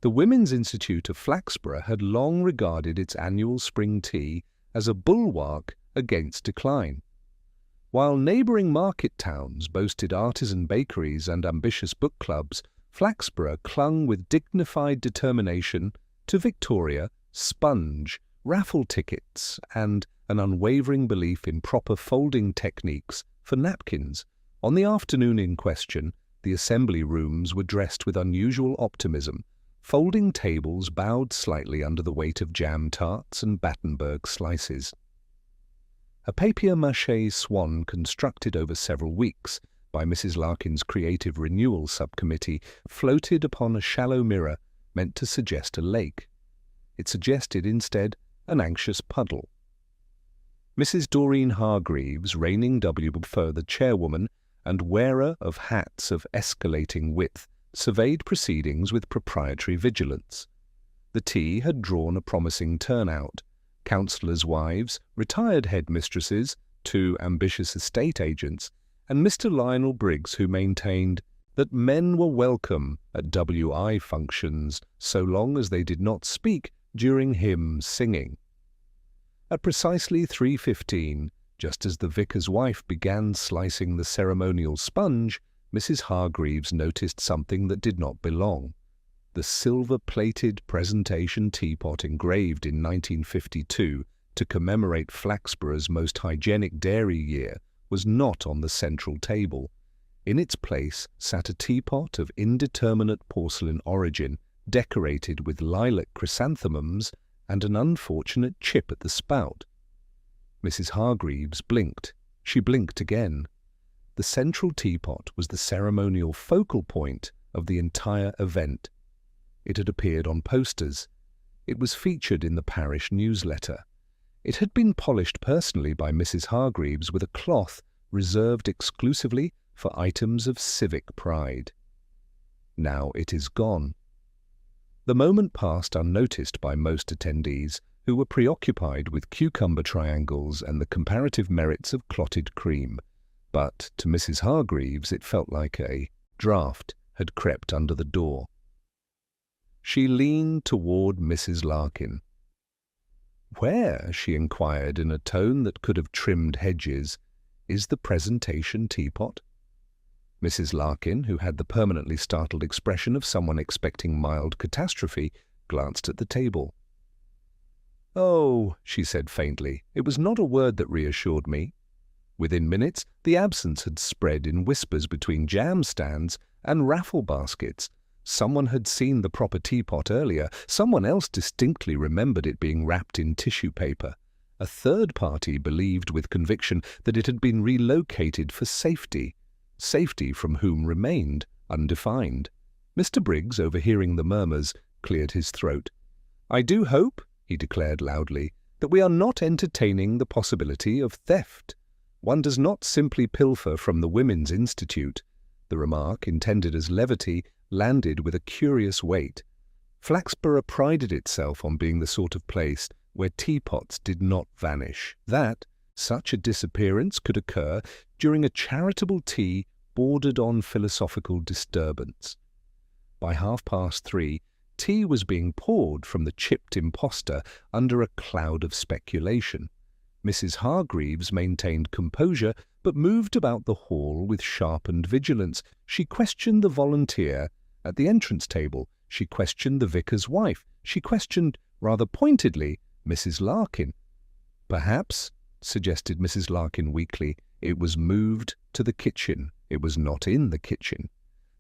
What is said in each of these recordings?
The Women's Institute of Flaxborough had long regarded its annual spring tea as a bulwark against decline. While neighbouring market towns boasted artisan bakeries and ambitious book clubs, Flaxborough clung with dignified determination to Victoria, sponge, raffle tickets, and an unwavering belief in proper folding techniques for napkins. On the afternoon in question, the assembly rooms were dressed with unusual optimism. Folding tables bowed slightly under the weight of jam tarts and Battenberg slices. A papier-mâché swan constructed over several weeks by Mrs. Larkin's Creative Renewal Subcommittee floated upon a shallow mirror meant to suggest a lake. It suggested instead an anxious puddle. Mrs. Doreen Hargreaves, reigning the chairwoman and wearer of hats of escalating width, surveyed proceedings with proprietary vigilance. The tea had drawn a promising turnout. Councillors' wives, retired headmistresses, 2 ambitious estate agents, and Mr. Lionel Briggs, who maintained that men were welcome at WI functions so long as they did not speak during hymn singing. At precisely 3:15, just as the vicar's wife began slicing the ceremonial sponge, Mrs. Hargreaves noticed something that did not belong. The silver-plated presentation teapot engraved in 1952 to commemorate Flaxborough's most hygienic dairy year was not on the central table. In its place sat a teapot of indeterminate porcelain origin, decorated with lilac chrysanthemums and an unfortunate chip at the spout. Mrs. Hargreaves blinked. She blinked again. The central teapot was the ceremonial focal point of the entire event. It had appeared on posters. It was featured in the parish newsletter. It had been polished personally by Mrs. Hargreaves with a cloth reserved exclusively for items of civic pride. Now it is gone. The moment passed unnoticed by most attendees, who were preoccupied with cucumber triangles and the comparative merits of clotted cream. But to Mrs. Hargreaves it felt like a draught had crept under the door. She leaned toward Mrs. Larkin. "Where," she inquired in a tone that could have trimmed hedges, "is the presentation teapot?" Mrs. Larkin, who had the permanently startled expression of someone expecting mild catastrophe, glanced at the table. "Oh," she said faintly, "it was not a word that reassured me." Within minutes, the absence had spread in whispers between jam stands and raffle baskets. Someone had seen the proper teapot earlier. Someone else distinctly remembered it being wrapped in tissue paper. A third party believed with conviction that it had been relocated for safety. Safety from whom remained undefined. Mr. Briggs, overhearing the murmurs, cleared his throat. "I do hope," he declared loudly, "that we are not entertaining the possibility of theft. One does not simply pilfer from the Women's Institute." The remark, intended as levity, landed with a curious weight. Flaxborough prided itself on being the sort of place where teapots did not vanish. That such a disappearance could occur during a charitable tea bordered on philosophical disturbance. By 3:30, tea was being poured from the chipped impostor under a cloud of speculation. Mrs. Hargreaves maintained composure, but moved about the hall with sharpened vigilance. She questioned the volunteer at the entrance table. She questioned the vicar's wife. She questioned, rather pointedly, Mrs. Larkin. "Perhaps," suggested Mrs. Larkin weakly, "it was moved to the kitchen. It was not in the kitchen."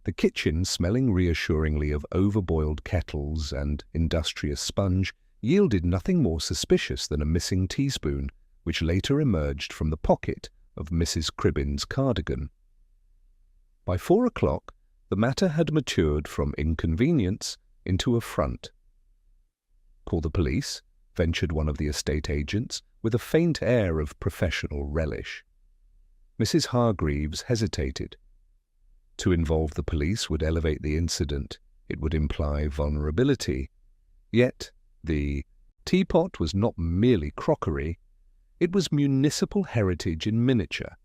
The kitchen, smelling reassuringly of overboiled kettles and industrious sponge, yielded nothing more suspicious than a missing teaspoon, which later emerged from the pocket of Mrs. Cribbin's cardigan. By 4 o'clock, the matter had matured from inconvenience into affront. "Call the police?" ventured one of the estate agents, with a faint air of professional relish. Mrs. Hargreaves hesitated. To involve the police would elevate the incident. It would imply vulnerability. Yet the teapot was not merely crockery. It was municipal heritage in miniature.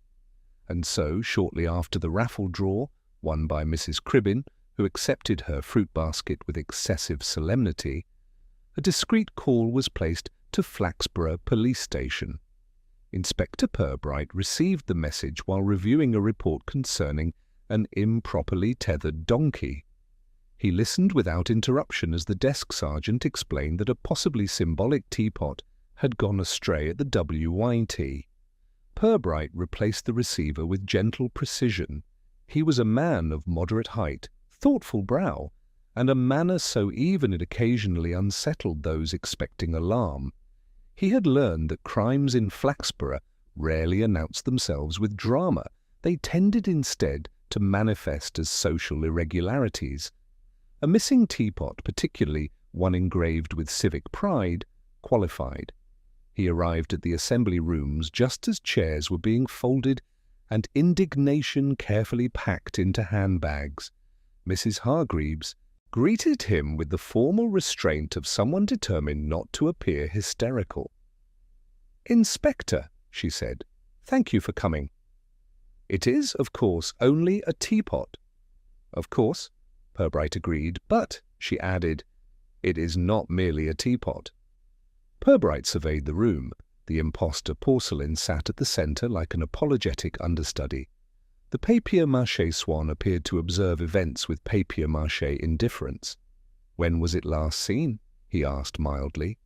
And so, shortly after the raffle draw, won by Mrs. Cribbin, who accepted her fruit basket with excessive solemnity, a discreet call was placed to Flaxborough Police Station. Inspector Purbright received the message while reviewing a report concerning an improperly tethered donkey. He listened without interruption as the desk sergeant explained that a possibly symbolic teapot had gone astray at the WYT. Perbrite replaced the receiver with gentle precision. He was a man of moderate height, thoughtful brow, and a manner so even it occasionally unsettled those expecting alarm. He had learned that crimes in Flaxborough rarely announced themselves with drama. They tended instead to manifest as social irregularities. A missing teapot, particularly one engraved with civic pride, qualified. He arrived at the assembly rooms just as chairs were being folded and indignation carefully packed into handbags. Mrs. Hargreaves greeted him with the formal restraint of someone determined not to appear hysterical. "Inspector," she said, "thank you for coming. It is, of course, only a teapot." "Of course," Perbrite agreed, "but," she added, "it is not merely a teapot." Perbrite surveyed the room. The impostor porcelain sat at the centre like an apologetic understudy. The papier-mâché swan appeared to observe events with papier-mâché indifference. "When was it last seen?" he asked mildly.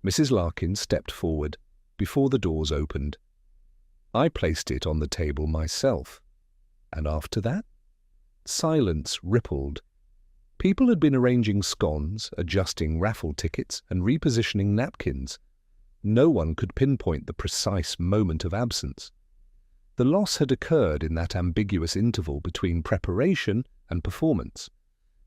Mrs. Larkin stepped forward, before the doors opened. "I placed it on the table myself." "And after that?" Silence rippled. People had been arranging scones, adjusting raffle tickets, and repositioning napkins. No one could pinpoint the precise moment of absence. The loss had occurred in that ambiguous interval between preparation and performance.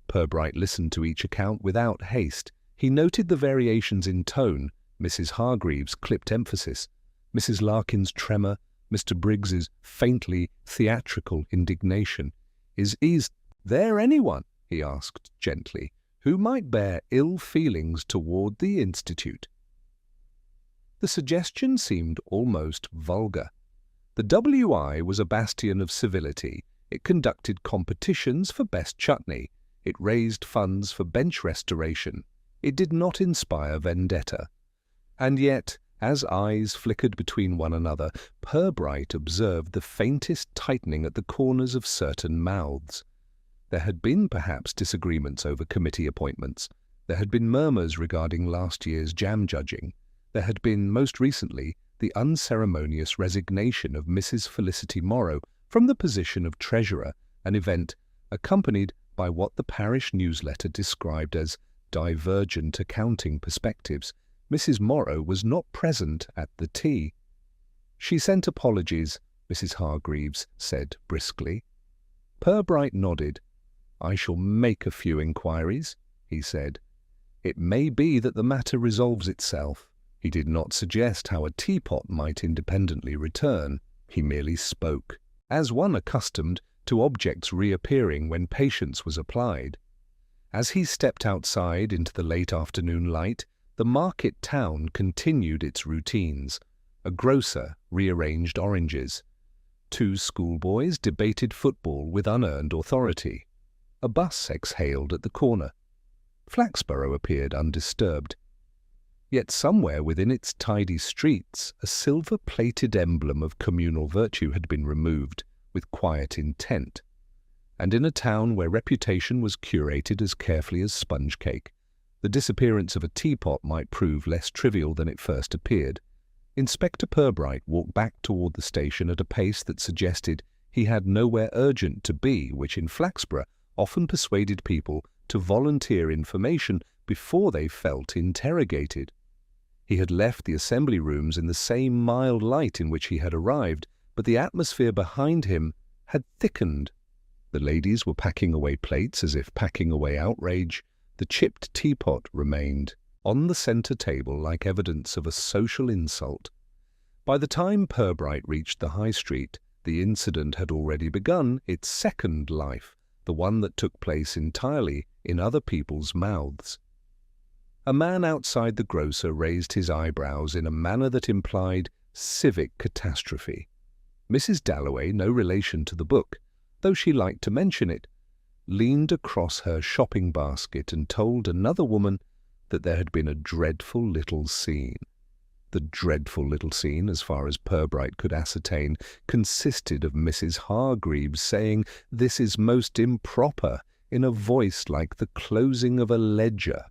Perbrite listened to each account without haste. He noted the variations in tone, Mrs. Hargreaves' clipped emphasis, Mrs. Larkin's tremor, Mr. Briggs's faintly theatrical indignation. Is there anyone," he asked gently, "who might bear ill feelings toward the Institute?" The suggestion seemed almost vulgar. The WI was a bastion of civility. It conducted competitions for best chutney. It raised funds for bench restoration. It did not inspire vendetta. And yet, as eyes flickered between one another, Perbrite observed the faintest tightening at the corners of certain mouths. There had been perhaps disagreements over committee appointments. There had been murmurs regarding last year's jam judging. There had been, most recently, the unceremonious resignation of Mrs. Felicity Morrow from the position of treasurer, an event accompanied by what the parish newsletter described as divergent accounting perspectives. Mrs. Morrow was not present at the tea. "She sent apologies," Mrs. Hargreaves said briskly. Perbrite nodded. "I shall make a few inquiries," he said. "It may be that the matter resolves itself." He did not suggest how a teapot might independently return. He merely spoke, as one accustomed to objects reappearing when patience was applied. As he stepped outside into the late afternoon light, the market town continued its routines. A grocer rearranged oranges. Two schoolboys debated football with unearned authority. A bus exhaled at the corner. Flaxborough appeared undisturbed. Yet somewhere within its tidy streets, a silver-plated emblem of communal virtue had been removed with quiet intent. And in a town where reputation was curated as carefully as sponge cake, the disappearance of a teapot might prove less trivial than it first appeared. Inspector Purbright walked back toward the station at a pace that suggested he had nowhere urgent to be, which in Flaxborough often persuaded people to volunteer information before they felt interrogated. He had left the assembly rooms in the same mild light in which he had arrived, but the atmosphere behind him had thickened. The ladies were packing away plates as if packing away outrage. The chipped teapot remained on the centre table like evidence of a social insult. By the time Perbrite reached the high street, the incident had already begun its second life, the one that took place entirely in other people's mouths. A man outside the grocer raised his eyebrows in a manner that implied civic catastrophe. Mrs. Dalloway, no relation to the book, though she liked to mention it, leaned across her shopping basket and told another woman that there had been a dreadful little scene. The dreadful little scene, as far as Purbright could ascertain, consisted of Mrs. Hargreaves saying, "This is most improper," in a voice like the closing of a ledger.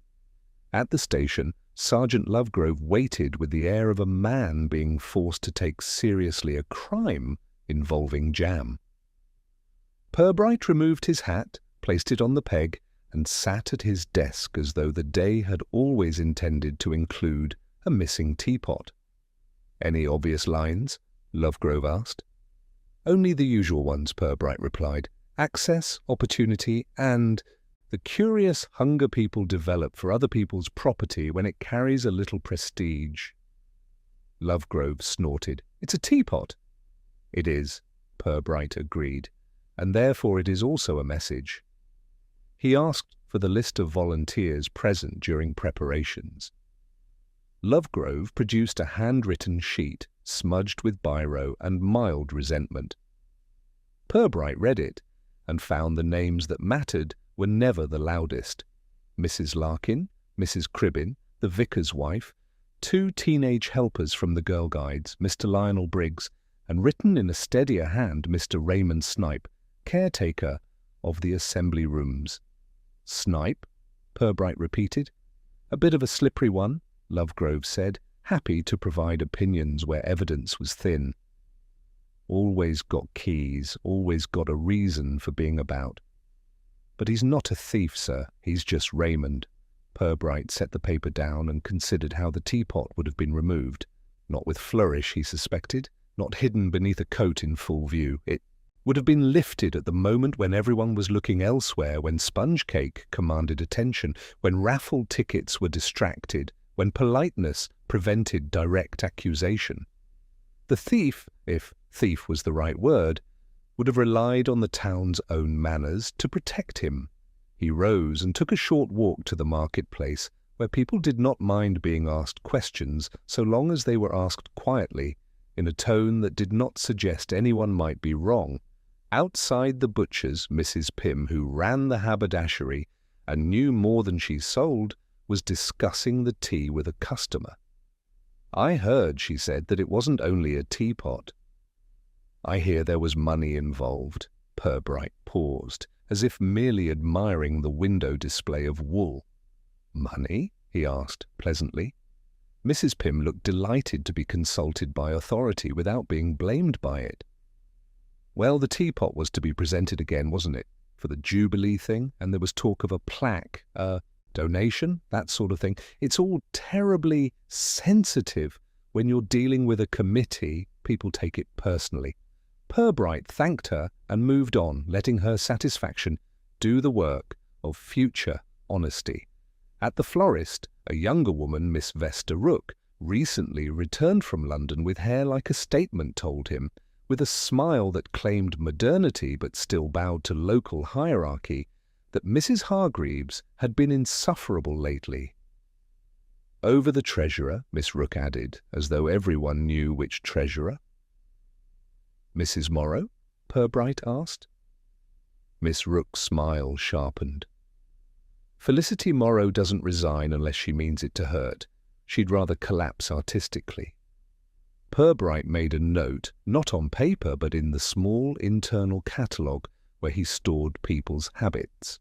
At the station, Sergeant Lovegrove waited with the air of a man being forced to take seriously a crime involving jam. Perbrite removed his hat, placed it on the peg, and sat at his desk as though the day had always intended to include a missing teapot. "Any obvious lines?" Lovegrove asked. "Only the usual ones," Perbrite replied. "Access, opportunity, and the curious hunger people develop for other people's property when it carries a little prestige." Lovegrove snorted. "It's a teapot." "It is," Perbrite agreed, "and therefore it is also a message." He asked for the list of volunteers present during preparations. Lovegrove produced a handwritten sheet, smudged with biro and mild resentment. Perbrite read it, and found the names that mattered were never the loudest. Mrs. Larkin, Mrs. Cribbin, the vicar's wife, 2 teenage helpers from the Girl Guides, Mr. Lionel Briggs, and written in a steadier hand, Mr. Raymond Snipe, caretaker of the assembly rooms. "Snipe?" Perbrite repeated. "A bit of a slippery one," Lovegrove said, happy to provide opinions where evidence was thin. "Always got keys, always got a reason for being about." "But he's not a thief, sir. He's just Raymond." Perbrite set the paper down and considered how the teapot would have been removed. Not with flourish, he suspected, not hidden beneath a coat in full view. It would have been lifted at the moment when everyone was looking elsewhere, when sponge cake commanded attention, when raffle tickets were distracted, when politeness prevented direct accusation. The thief, if thief was the right word, would have relied on the town's own manners to protect him. He rose and took a short walk to the marketplace, where people did not mind being asked questions so long as they were asked quietly, in a tone that did not suggest anyone might be wrong. Outside the butcher's, Mrs. Pym, who ran the haberdashery and knew more than she sold, was discussing the tea with a customer. "I heard," she said, "that it wasn't only a teapot." "I hear there was money involved." Perbrite paused, as if merely admiring the window display of wool. "Money?" he asked pleasantly. Mrs. Pym looked delighted to be consulted by authority without being blamed by it. "Well, the teapot was to be presented again, wasn't it, for the Jubilee thing, and there was talk of a plaque, a donation, that sort of thing. It's all terribly sensitive. When you're dealing with a committee, people take it personally." Perbrite thanked her and moved on, letting her satisfaction do the work of future honesty. At the florist, a younger woman, Miss Vesta Rook, recently returned from London with hair like a statement, told him, with a smile that claimed modernity but still bowed to local hierarchy, that Mrs. Hargreaves had been insufferable lately. "Over the treasurer," Miss Rook added, as though everyone knew which treasurer. "Mrs. Morrow?" Perbrite asked. Miss Rook's smile sharpened. "Felicity Morrow doesn't resign unless she means it to hurt. She'd rather collapse artistically." Perbrite made a note, not on paper but in the small internal catalogue where he stored people's habits.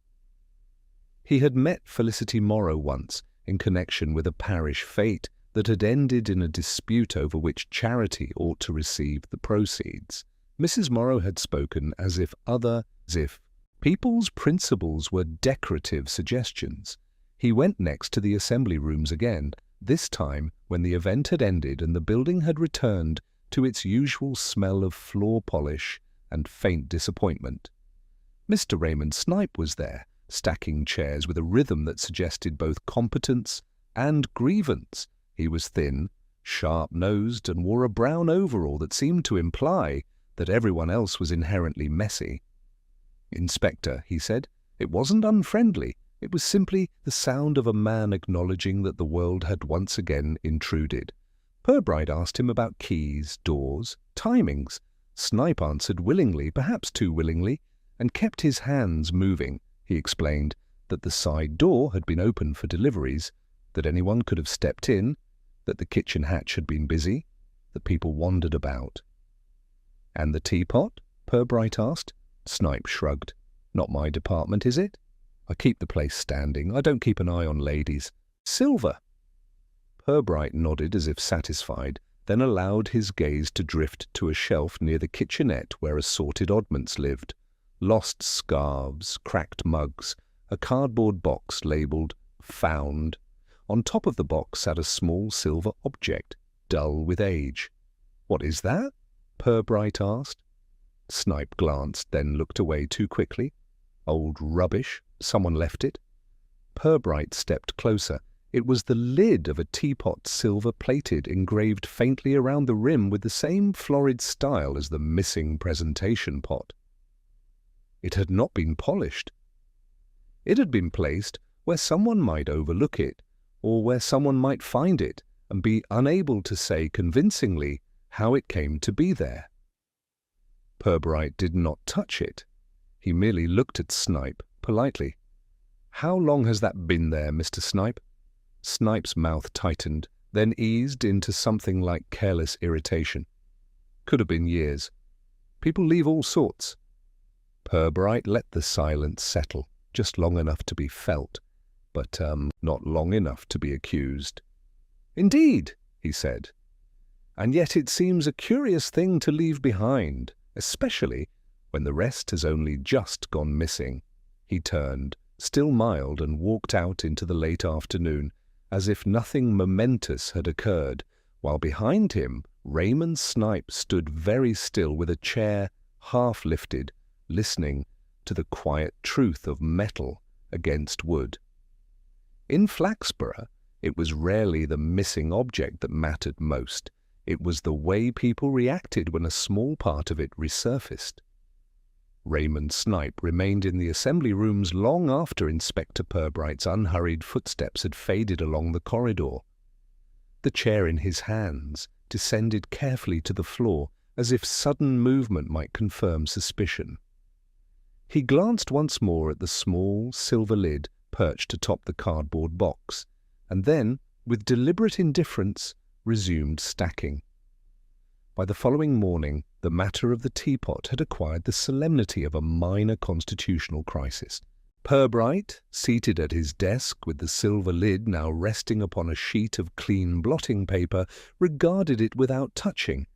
He had met Felicity Morrow once in connection with a parish fete that had ended in a dispute over which charity ought to receive the proceeds. Mrs. Morrow had spoken as if people's principles were decorative suggestions. He went next to the assembly rooms again, this time when the event had ended and the building had returned to its usual smell of floor polish and faint disappointment. Mr. Raymond Snipe was there, stacking chairs with a rhythm that suggested both competence and grievance. He was thin, sharp-nosed, and wore a brown overall that seemed to imply that everyone else was inherently messy. "Inspector," he said, "it wasn't unfriendly. It was simply the sound of a man acknowledging that the world had once again intruded." Perbrite asked him about keys, doors, timings. Snipe answered willingly, perhaps too willingly, and kept his hands moving, He explained that the side door had been open for deliveries, that anyone could have stepped in, that the kitchen hatch had been busy, that people wandered about. "And the teapot?" Perbrite asked. Snipe shrugged. "Not my department, is it? I keep the place standing. I don't keep an eye on ladies. Silver." Perbrite nodded as if satisfied, then allowed his gaze to drift to a shelf near the kitchenette where assorted oddments lived. Lost scarves, cracked mugs, a cardboard box labelled "Found." On top of the box sat a small silver object, dull with age. "What is that?" Perbrite asked. Snipe glanced, then looked away too quickly. "Old rubbish. Someone left it." Perbrite stepped closer. It was the lid of a teapot, silver-plated, engraved faintly around the rim with the same florid style as the missing presentation pot. It had not been polished. It had been placed where someone might overlook it, or where someone might find it and be unable to say convincingly how it came to be there. Perbrite did not touch it. He merely looked at Snipe politely. "How long has that been there, Mr. Snipe?" Snipe's mouth tightened, then eased into something like careless irritation. "Could have been years. People leave all sorts." Perbrite let the silence settle, just long enough to be felt, but not long enough to be accused. "Indeed," he said. "And yet it seems a curious thing to leave behind, especially when the rest has only just gone missing." He turned, still mild, and walked out into the late afternoon, as if nothing momentous had occurred, while behind him Raymond Snipe stood very still with a chair half lifted, listening to the quiet truth of metal against wood. In Flaxborough, it was rarely the missing object that mattered most. It was the way people reacted when a small part of it resurfaced. Raymond Snipe remained in the assembly rooms long after Inspector Perbrite's unhurried footsteps had faded along the corridor. The chair in his hands descended carefully to the floor, as if sudden movement might confirm suspicion. He glanced once more at the small silver lid perched atop the cardboard box, and then, with deliberate indifference, resumed stacking. By the following morning, the matter of the teapot had acquired the solemnity of a minor constitutional crisis. Perbrite, seated at his desk with the silver lid now resting upon a sheet of clean blotting paper, regarded it without touching.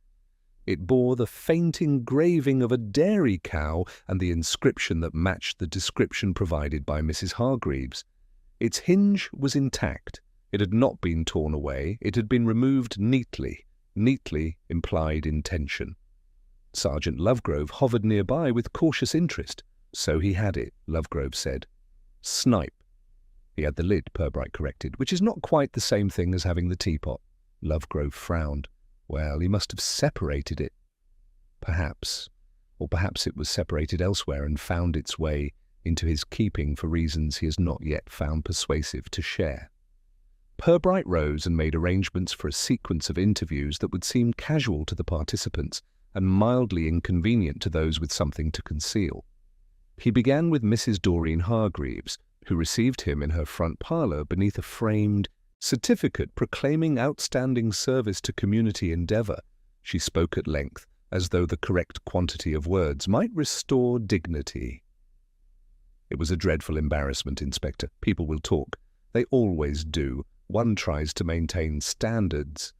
It bore the faint engraving of a dairy cow and the inscription that matched the description provided by Mrs. Hargreaves. Its hinge was intact. It had not been torn away. It had been removed neatly. Neatly implied intention. Sergeant Lovegrove hovered nearby with cautious interest. "So he had it," Lovegrove said. "Snipe." "He had the lid," Perbrite corrected, "which is not quite the same thing as having the teapot." Lovegrove frowned. "Well, he must have separated it." "Perhaps. Or perhaps it was separated elsewhere and found its way into his keeping for reasons he has not yet found persuasive to share." Perbrite rose and made arrangements for a sequence of interviews that would seem casual to the participants and mildly inconvenient to those with something to conceal. He began with Mrs. Doreen Hargreaves, who received him in her front parlour beneath a framed certificate proclaiming outstanding service to community endeavour. She spoke at length, as though the correct quantity of words might restore dignity. "It was a dreadful embarrassment, Inspector. People will talk. They always do. One tries to maintain standards."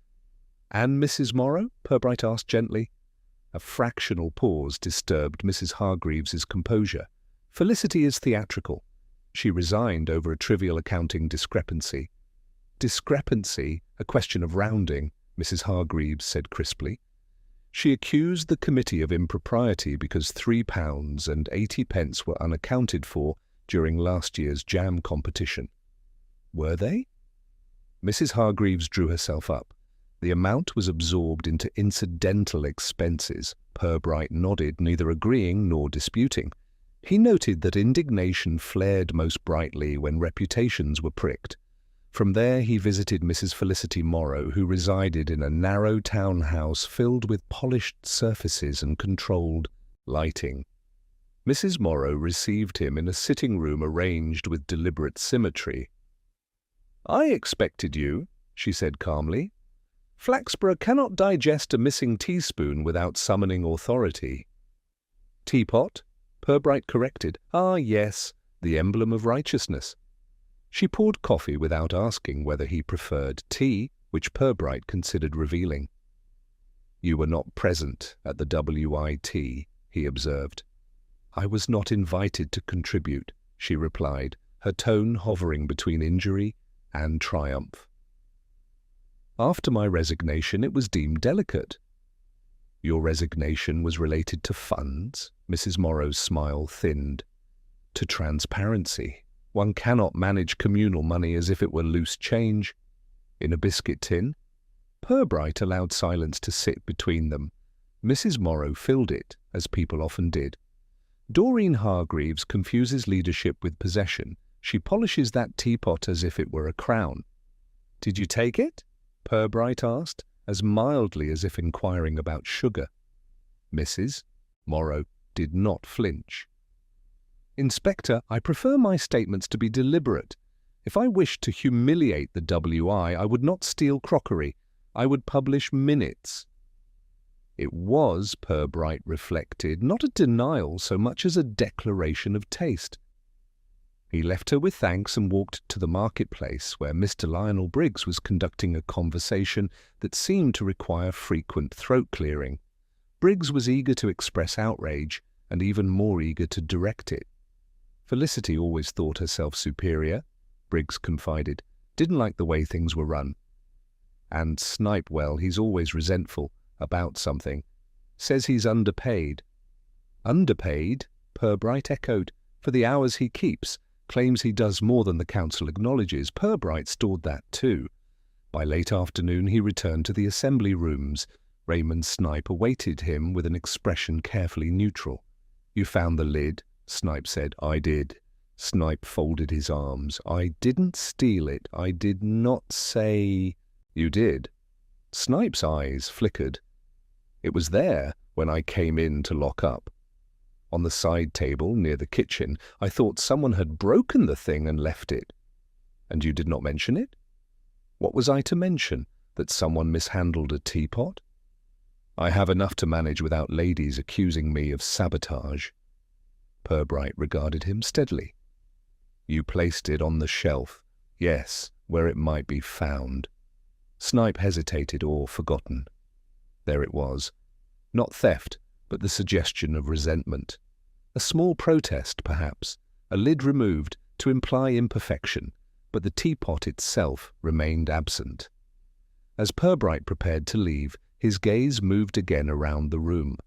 "And Mrs. Morrow?" Perbrite asked gently. A fractional pause disturbed Mrs. Hargreaves's composure. "Felicity is theatrical. She resigned over a trivial accounting discrepancy." "Discrepancy? A question of rounding," Mrs. Hargreaves said crisply. She accused the committee of impropriety because £3.80 were unaccounted for during last year's jam competition. "Were they?" Mrs. Hargreaves drew herself up. The amount was absorbed into incidental expenses. Purbright nodded, neither agreeing nor disputing. He noted that indignation flared most brightly when reputations were pricked. From there he visited Mrs. Felicity Morrow, who resided in a narrow townhouse filled with polished surfaces and controlled lighting. Mrs. Morrow received him in a sitting room arranged with deliberate symmetry. "I expected you," she said calmly. "Flaxborough cannot digest a missing teaspoon without summoning authority." "Teapot?" Perbrite corrected. "Ah, yes, the emblem of righteousness." She poured coffee without asking whether he preferred tea, which Purbright considered revealing. "You were not present at the WIT," he observed. "I was not invited to contribute," she replied, her tone hovering between injury and triumph. "After my resignation, it was deemed delicate." "Your resignation was related to funds?" Mrs. Morrow's smile thinned. "To transparency. One cannot manage communal money as if it were loose change. In a biscuit tin?" Purbright allowed silence to sit between them. Mrs. Morrow filled it, as people often did. Doreen Hargreaves confuses leadership with possession. She polishes that teapot as if it were a crown. "Did you take it?" Purbright asked, as mildly as if inquiring about sugar. Mrs. Morrow did not flinch. "Inspector, I prefer my statements to be deliberate. If I wished to humiliate the WI, I would not steal crockery. I would publish minutes." It was, Perbrite reflected, not a denial so much as a declaration of taste. He left her with thanks and walked to the marketplace, where Mr. Lionel Briggs was conducting a conversation that seemed to require frequent throat-clearing. Briggs was eager to express outrage, and even more eager to direct it. Felicity always thought herself superior, Briggs confided, didn't like the way things were run. And Snipe, well, he's always resentful about something. Says he's underpaid. "Underpaid?" Perbrite echoed. "For the hours he keeps. Claims he does more than the council acknowledges." Perbrite stored that too. By late afternoon he returned to the assembly rooms. Raymond Snipe awaited him with an expression carefully neutral. "You found the lid?" Snipe said. "I did." Snipe folded his arms. "I didn't steal it. I did not say—" "You did." Snipe's eyes flickered. "It was there when I came in to lock up. On the side table near the kitchen. I thought someone had broken the thing and left it." "And you did not mention it?" "What was I to mention? That someone mishandled a teapot? I have enough to manage without ladies accusing me of sabotage." Perbrite regarded him steadily. "You placed it on the shelf." "Yes, where it might be found." Snipe hesitated or forgotten. There it was. Not theft, but the suggestion of resentment. A small protest, perhaps, a lid removed to imply imperfection, but the teapot itself remained absent. As Perbrite prepared to leave, his gaze moved again around the room.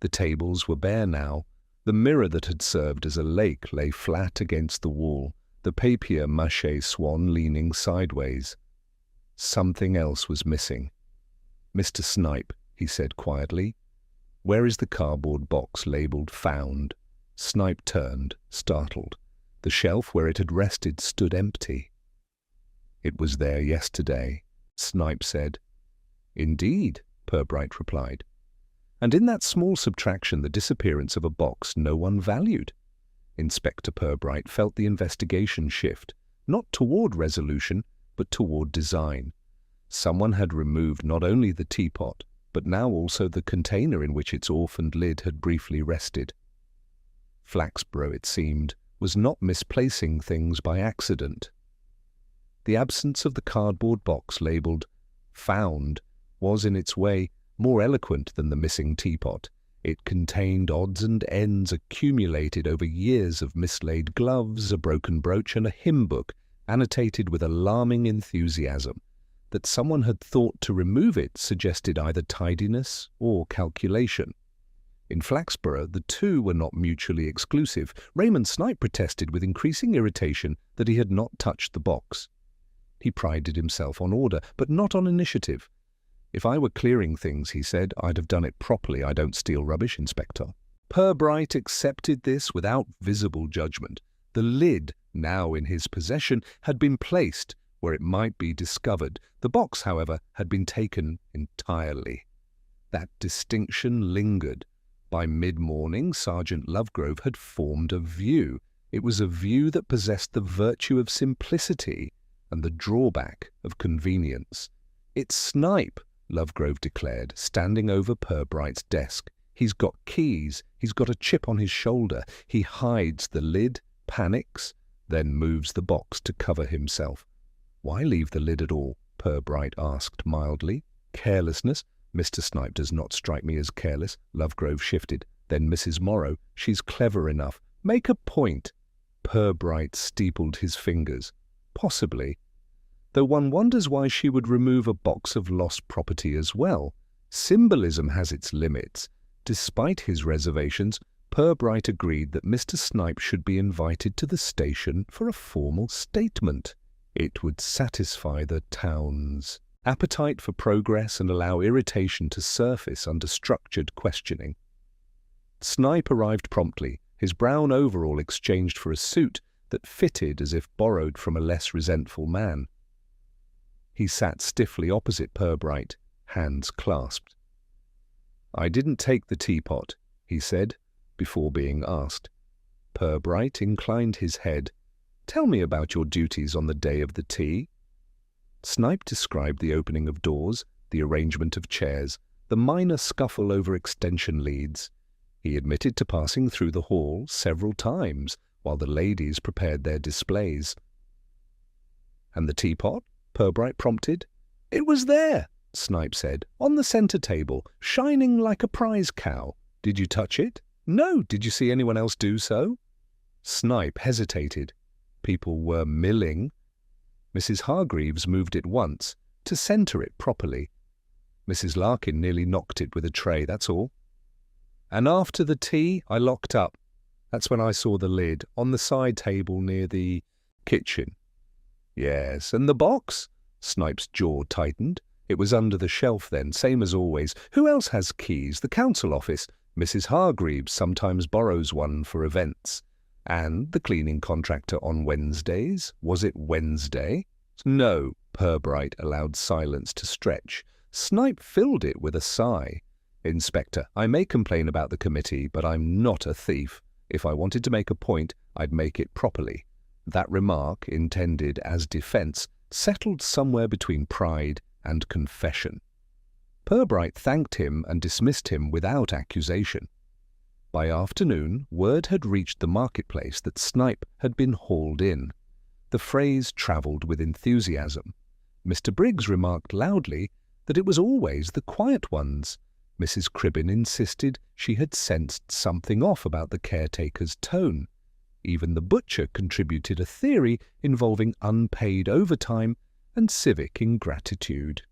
The tables were bare now. The mirror that had served as a lake lay flat against the wall, the papier-mâché swan leaning sideways. Something else was missing. "Mr. Snipe," he said quietly, "where is the cardboard box labelled 'Found'?" Snipe turned, startled. The shelf where it had rested stood empty. "It was there yesterday," Snipe said. "Indeed," Perbrite replied. "And in that small subtraction the disappearance of a box no one valued." Inspector Perbrite felt the investigation shift, not toward resolution, but toward design. Someone had removed not only the teapot, but now also the container in which its orphaned lid had briefly rested. Flaxborough, it seemed, was not misplacing things by accident. The absence of the cardboard box labelled "Found" was, in its way, more eloquent than the missing teapot. It contained odds and ends accumulated over years of mislaid gloves, a broken brooch, and a hymn book annotated with alarming enthusiasm. That someone had thought to remove it suggested either tidiness or calculation. In Flaxborough, the two were not mutually exclusive. Raymond Snipe protested with increasing irritation that he had not touched the box. He prided himself on order, but not on initiative. "If I were clearing things," he said, "I'd have done it properly. I don't steal rubbish, Inspector." Perbrite accepted this without visible judgment. The lid, now in his possession, had been placed where it might be discovered. The box, however, had been taken entirely. That distinction lingered. By mid-morning, Sergeant Lovegrove had formed a view. It was a view that possessed the virtue of simplicity and the drawback of convenience. "It's Snipe," Lovegrove declared, standing over Purbright's desk. "He's got keys, he's got a chip on his shoulder. He hides the lid, panics, then moves the box to cover himself." "Why leave the lid at all?" Perbrite asked mildly. "Carelessness. Mr. Snipe does not strike me as careless." Lovegrove shifted. "Then Mrs. Morrow, she's clever enough. Make a point." Perbrite steepled his fingers. "Possibly. Though one wonders why she would remove a box of lost property as well. Symbolism has its limits." Despite his reservations, Purbright agreed that Mr. Snipe should be invited to the station for a formal statement. It would satisfy the town's appetite for progress and allow irritation to surface under structured questioning. Snipe arrived promptly, his brown overall exchanged for a suit that fitted as if borrowed from a less resentful man. He sat stiffly opposite Perbrite, hands clasped. "I didn't take the teapot," he said, before being asked. Perbrite inclined his head. "Tell me about your duties on the day of the tea." Snipe described the opening of doors, the arrangement of chairs, the minor scuffle over extension leads. He admitted to passing through the hall several times while the ladies prepared their displays. "And the teapot?" Perbrite prompted. "It was there," Snipe said, "on the centre table, shining like a prize cow. Did you touch it?" "No. Did you see anyone else do so?" Snipe hesitated. People were milling. Mrs. Hargreaves moved it once, to centre it properly. Mrs. Larkin nearly knocked it with a tray, that's all. "And after the tea, I locked up. That's when I saw the lid, on the side table near the kitchen." "Yes, and the box?" Snipe's jaw tightened. "It was under the shelf then, same as always. Who else has keys? The council office. Mrs. Hargreaves sometimes borrows one for events. And the cleaning contractor on Wednesdays. Was it Wednesday?" "No." Perbrite allowed silence to stretch. Snipe filled it with a sigh. "Inspector, I may complain about the committee, but I'm not a thief. If I wanted to make a point, I'd make it properly." That remark, intended as defence, settled somewhere between pride and confession. Perbrite thanked him and dismissed him without accusation. By afternoon, word had reached the marketplace that Snipe had been hauled in. The phrase travelled with enthusiasm. Mr. Briggs remarked loudly that it was always the quiet ones. Mrs. Cribbin insisted she had sensed something off about the caretaker's tone. Even the butcher contributed a theory involving unpaid overtime and civic ingratitude.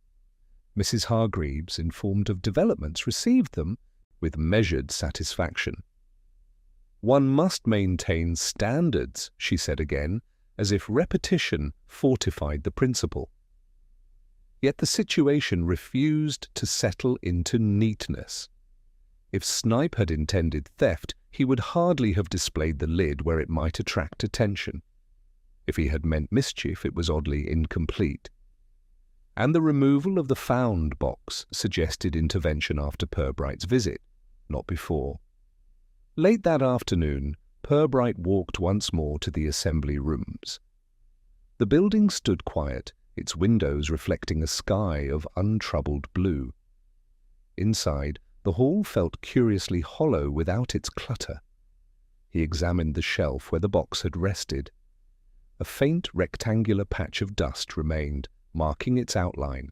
Mrs. Hargreaves, informed of developments, received them with measured satisfaction. "One must maintain standards," she said again, as if repetition fortified the principle. Yet the situation refused to settle into neatness. If Snipe had intended theft, he would hardly have displayed the lid where it might attract attention. If he had meant mischief, it was oddly incomplete. And the removal of the found box suggested intervention after Purbright's visit, not before. Late that afternoon, Purbright walked once more to the assembly rooms. The building stood quiet, its windows reflecting a sky of untroubled blue. Inside, the hall felt curiously hollow without its clutter. He examined the shelf where the box had rested. A faint rectangular patch of dust remained, marking its outline.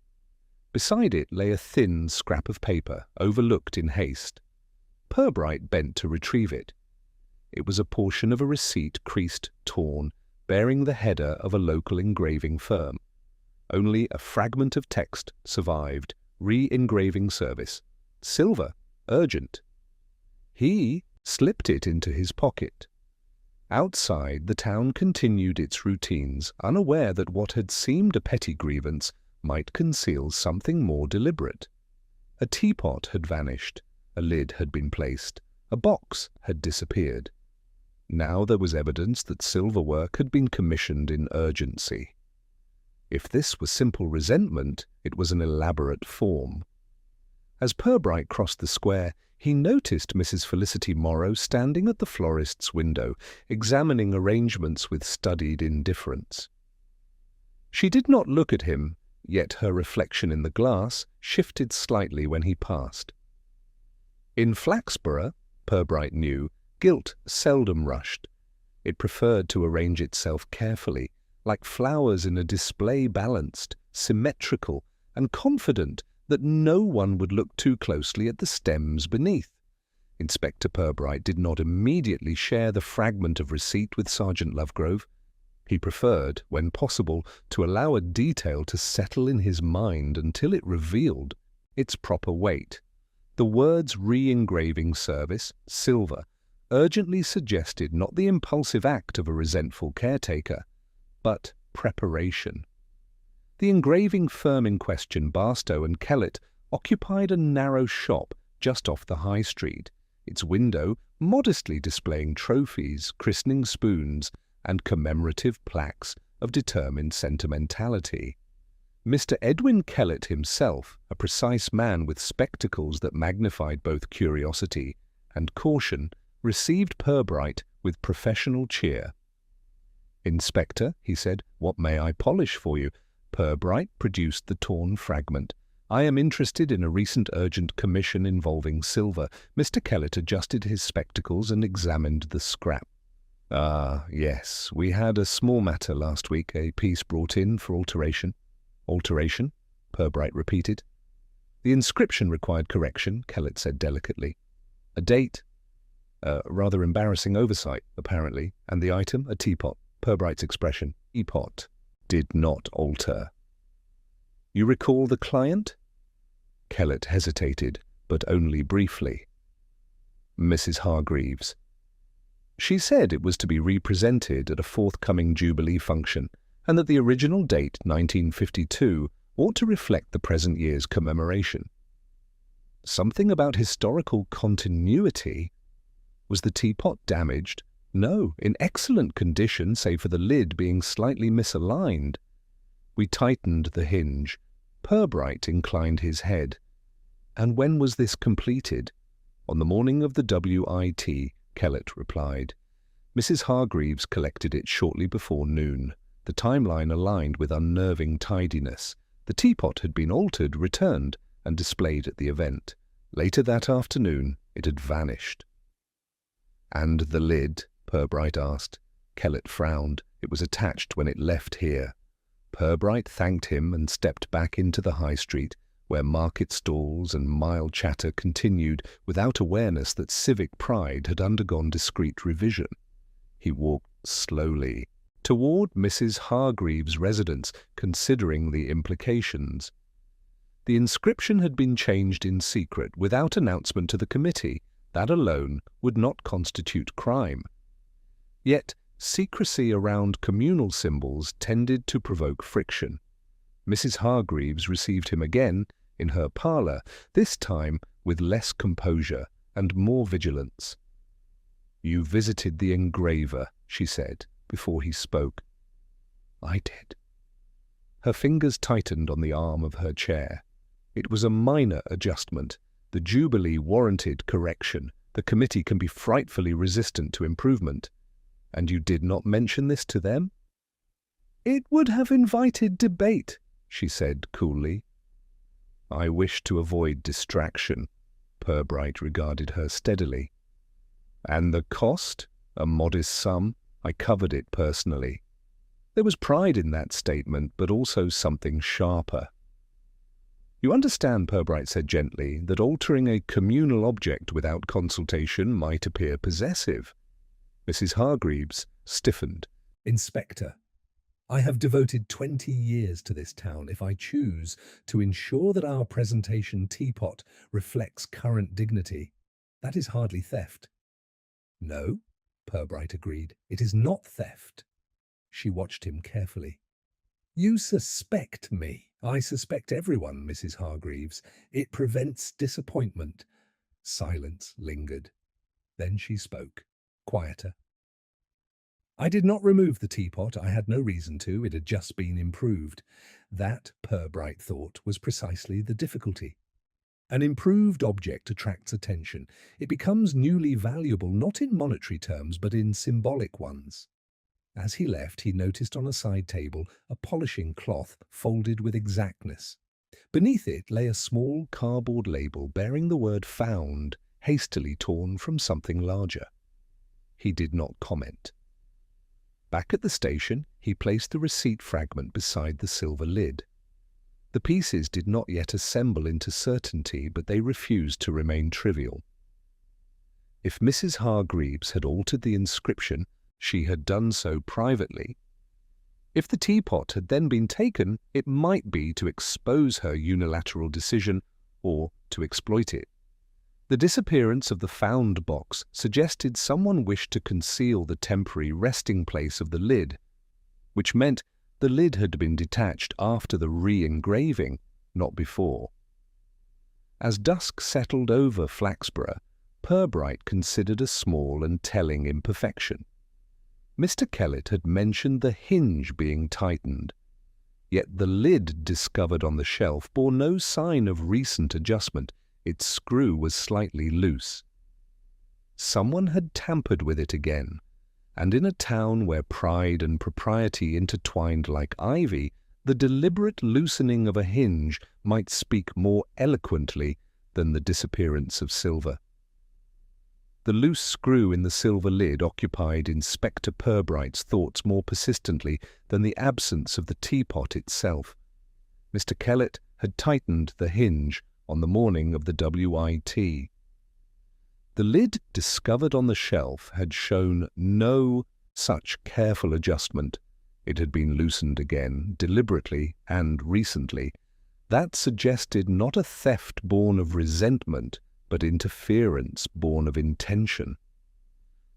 Beside it lay a thin scrap of paper, overlooked in haste. Purbright bent to retrieve it. It was a portion of a receipt, creased, torn, bearing the header of a local engraving firm. Only a fragment of text survived: re-engraving service. Silver, urgent. He slipped it into his pocket. Outside, the town continued its routines, unaware that what had seemed a petty grievance might conceal something more deliberate. A teapot had vanished, a lid had been placed, a box had disappeared. Now there was evidence that silver work had been commissioned in urgency. If this was simple resentment, it was an elaborate form. As Perbrite crossed the square, He noticed Mrs. Felicity Morrow standing at the florist's window, examining arrangements with studied indifference. She did not look at him, yet her reflection in the glass shifted slightly when he passed. In Flaxborough, Perbrite knew, guilt seldom rushed. It preferred to arrange itself carefully, like flowers in a display, balanced, symmetrical, and confident that no one would look too closely at the stems beneath. Inspector Purbright did not immediately share the fragment of receipt with Sergeant Lovegrove. He preferred, when possible, to allow a detail to settle in his mind until it revealed its proper weight. The words re-engraving service, silver, urgently suggested not the impulsive act of a resentful caretaker, but preparation. The engraving firm in question, Barstow and Kellett, occupied a narrow shop just off the high street, its window modestly displaying trophies, christening spoons, and commemorative plaques of determined sentimentality. Mr. Edwin Kellett himself, a precise man with spectacles that magnified both curiosity and caution, received Perbrite with professional cheer. "Inspector," he said, "what may I polish for you?" Perbrite produced the torn fragment. "I am interested in a recent urgent commission involving silver." Mr. Kellett adjusted his spectacles and examined the scrap. "Ah, yes, we had a small matter last week, a piece brought in for alteration." "Alteration?" Perbrite repeated. "The inscription required correction," Kellett said delicately. "A date? Rather embarrassing oversight, apparently, and the item, a teapot." Perbrite's expression, teapot, did not alter. "You recall the client?" Kellett hesitated, but only briefly. "Mrs. Hargreaves. She said it was to be represented at a forthcoming Jubilee function, and that the original date, 1952, ought to reflect the present year's commemoration." "Something about historical continuity? Was the teapot damaged?" "No, in excellent condition, save for the lid being slightly misaligned." We tightened the hinge. Perbrite inclined his head. "And when was this completed?" "On the morning of the WIT, Kellett replied. "Mrs. Hargreaves collected it shortly before noon. The timeline aligned with unnerving tidiness. The teapot had been altered, returned, and displayed at the event. Later that afternoon, it had vanished." "And the lid?" Perbrite asked. Kellett frowned. "It was attached when it left here." Perbrite thanked him and stepped back into the high street, where market stalls and mild chatter continued without awareness that civic pride had undergone discreet revision. He walked slowly toward Mrs. Hargreaves' residence, considering the implications. The inscription had been changed in secret, without announcement to the committee. That alone would not constitute crime. Yet secrecy around communal symbols tended to provoke friction. Mrs. Hargreaves received him again in her parlour, this time with less composure and more vigilance. "You visited the engraver," she said, before he spoke. "I did." Her fingers tightened on the arm of her chair. It was a minor adjustment. The Jubilee warranted correction. The committee can be frightfully resistant to improvement. "And you did not mention this to them?" "It would have invited debate," she said coolly. "I wish to avoid distraction." Perbrite regarded her steadily. "And the cost? A modest sum. I covered it personally." There was pride in that statement, but also something sharper. "You understand," Perbrite said gently, "that altering a communal object without consultation might appear possessive." Mrs. Hargreaves stiffened. "Inspector, I have devoted 20 years to this town. If I choose to ensure that our presentation teapot reflects current dignity, that is hardly theft." "No," Perbrite agreed, "it is not theft." She watched him carefully. "You suspect me." "I suspect everyone, Mrs. Hargreaves. It prevents disappointment." Silence lingered. Then she spoke, quieter. "I did not remove the teapot. I had no reason to. It had just been improved." That, Perbrite thought, was precisely the difficulty. An improved object attracts attention. It becomes newly valuable not in monetary terms but in symbolic ones. As he left, he noticed on a side table a polishing cloth folded with exactness. Beneath it lay a small cardboard label bearing the word "found," hastily torn from something larger. He did not comment. Back at the station, he placed the receipt fragment beside the silver lid. The pieces did not yet assemble into certainty, but they refused to remain trivial. If Mrs. Hargreaves had altered the inscription, she had done so privately. If the teapot had then been taken, it might be to expose her unilateral decision or to exploit it. The disappearance of the found box suggested someone wished to conceal the temporary resting place of the lid, which meant the lid had been detached after the re-engraving, not before. As dusk settled over Flaxborough, Perbrite considered a small and telling imperfection. Mr. Kellett had mentioned the hinge being tightened, yet the lid discovered on the shelf bore no sign of recent adjustment. Its screw was slightly loose. Someone had tampered with it again, and in a town where pride and propriety intertwined like ivy, the deliberate loosening of a hinge might speak more eloquently than the disappearance of silver. The loose screw in the silver lid occupied Inspector Purbright's thoughts more persistently than the absence of the teapot itself. Mr. Kellett had tightened the hinge on the morning of the WIT. The lid discovered on the shelf had shown no such careful adjustment. It had been loosened again, deliberately and recently. That suggested not a theft born of resentment, but interference born of intention.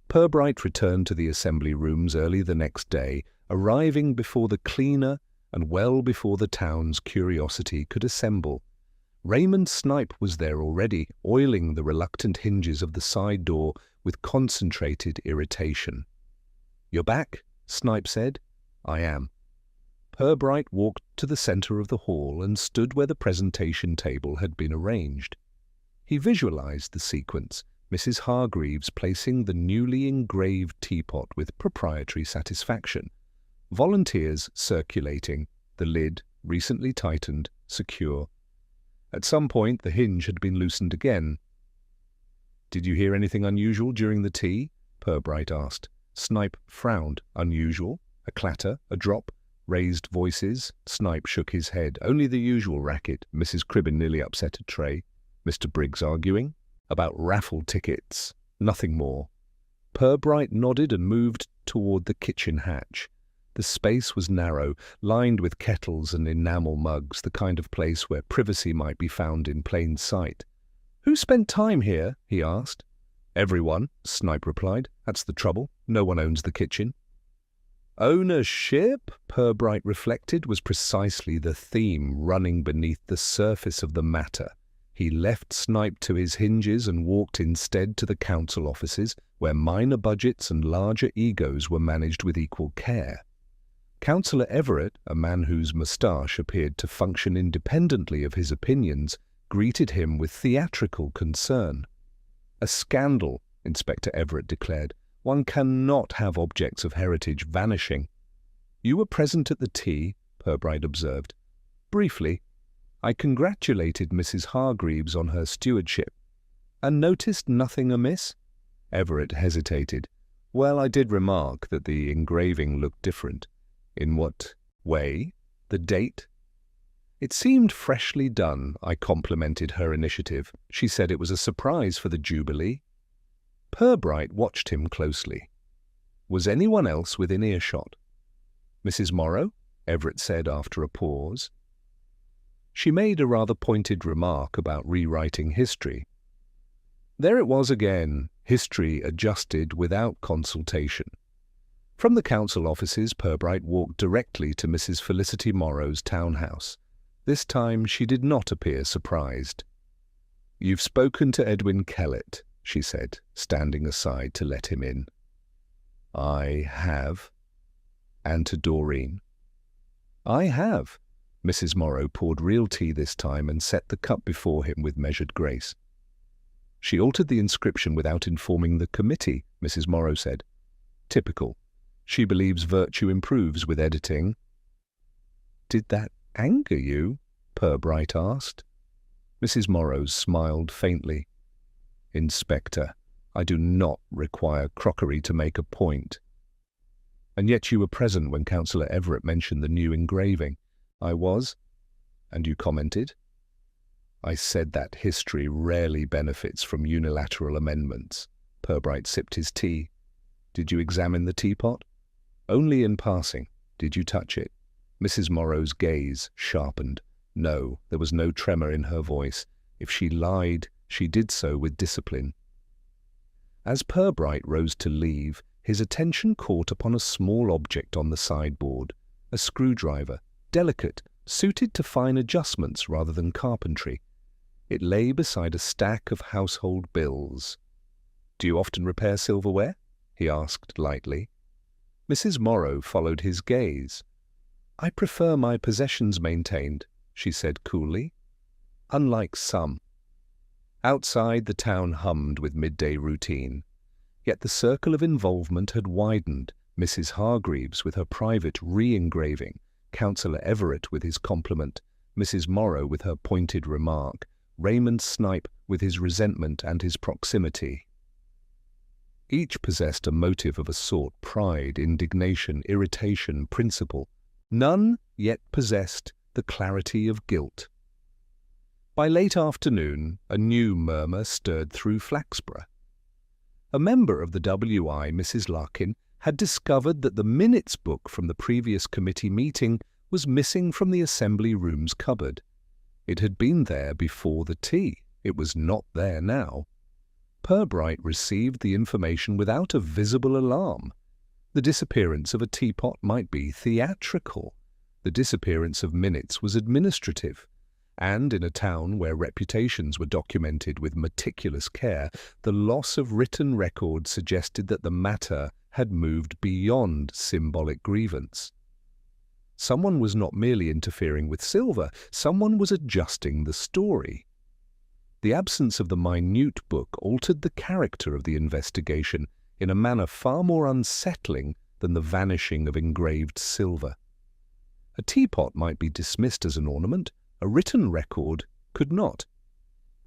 Perbrite returned to the assembly rooms early the next day, arriving before the cleaner and well before the town's curiosity could assemble. Raymond Snipe was there already, oiling the reluctant hinges of the side door with concentrated irritation. "You're back?" Snipe said. "I am." Perbrite walked to the center of the hall and stood where the presentation table had been arranged. He visualized the sequence, Mrs. Hargreaves placing the newly engraved teapot with proprietary satisfaction, volunteers circulating, the lid, recently tightened, secure. At some point the hinge had been loosened again. "Did you hear anything unusual during the tea?" Perbrite asked. Snipe frowned. "Unusual? A clatter, a drop, raised voices?" Snipe shook his head. "Only the usual racket. Mrs. Cribbin nearly upset a tray. Mr. Briggs arguing about raffle tickets. Nothing more." Perbrite nodded and moved toward the kitchen hatch. The space was narrow, lined with kettles and enamel mugs, the kind of place where privacy might be found in plain sight. "Who spent time here?" he asked. "Everyone," Snipe replied. "That's the trouble. No one owns the kitchen." Ownership, Perbrite reflected, was precisely the theme running beneath the surface of the matter. He left Snipe to his hinges and walked instead to the council offices, where minor budgets and larger egos were managed with equal care. Councillor Everett, a man whose moustache appeared to function independently of his opinions, greeted him with theatrical concern. "A scandal," Inspector Everett declared. "One cannot have objects of heritage vanishing." "You were present at the tea," Perbrite observed. "Briefly. I congratulated Mrs. Hargreaves on her stewardship." "And noticed nothing amiss?" Everett hesitated. "Well, I did remark that the engraving looked different." "In what way? The date?" "It seemed freshly done." I complimented her initiative. She said it was a surprise for the Jubilee. Perbrite watched him closely. Was anyone else within earshot? "Mrs. Morrow?" Everett said after a pause. She made a rather pointed remark about rewriting history. There it was again, history adjusted without consultation. From the council offices, Perbrite walked directly to Mrs. Felicity Morrow's townhouse. This time she did not appear surprised. "You've spoken to Edwin Kellett," she said, standing aside to let him in. "I have." "And to Doreen?" "I have." Mrs. Morrow poured real tea this time and set the cup before him with measured grace. She altered the inscription without informing the committee, Mrs. Morrow said. Typical. She believes virtue improves with editing. Did that anger you? Perbrite asked. Mrs. Morrow smiled faintly. Inspector, I do not require crockery to make a point. And yet you were present when Councillor Everett mentioned the new engraving. I was. And you commented? I said that history rarely benefits from unilateral amendments. Purbright sipped his tea. Did you examine the teapot? Only in passing. Did you touch it? Mrs. Morrow's gaze sharpened. No, there was no tremor in her voice. If she lied, she did so with discipline. As Perbrite rose to leave, his attention caught upon a small object on the sideboard, a screwdriver, delicate, suited to fine adjustments rather than carpentry. It lay beside a stack of household bills. Do you often repair silverware? He asked lightly. Mrs. Morrow followed his gaze. I prefer my possessions maintained, she said coolly. Unlike some. Outside, the town hummed with midday routine. Yet the circle of involvement had widened, Mrs. Hargreaves with her private re-engraving, Councillor Everett with his compliment, Mrs. Morrow with her pointed remark, Raymond Snipe with his resentment and his proximity. Each possessed a motive of a sort: pride, indignation, irritation, principle. None yet possessed the clarity of guilt. By late afternoon, a new murmur stirred through Flaxborough. A member of the WI, Mrs. Larkin, had discovered that the minutes book from the previous committee meeting was missing from the assembly room's cupboard. It had been there before the tea. It was not there now. Perbrite received the information without a visible alarm. The disappearance of a teapot might be theatrical. The disappearance of minutes was administrative. And in a town where reputations were documented with meticulous care, the loss of written record suggested that the matter had moved beyond symbolic grievance. Someone was not merely interfering with silver, someone was adjusting the story. The absence of the minute book altered the character of the investigation in a manner far more unsettling than the vanishing of engraved silver. A teapot might be dismissed as an ornament, a written record could not.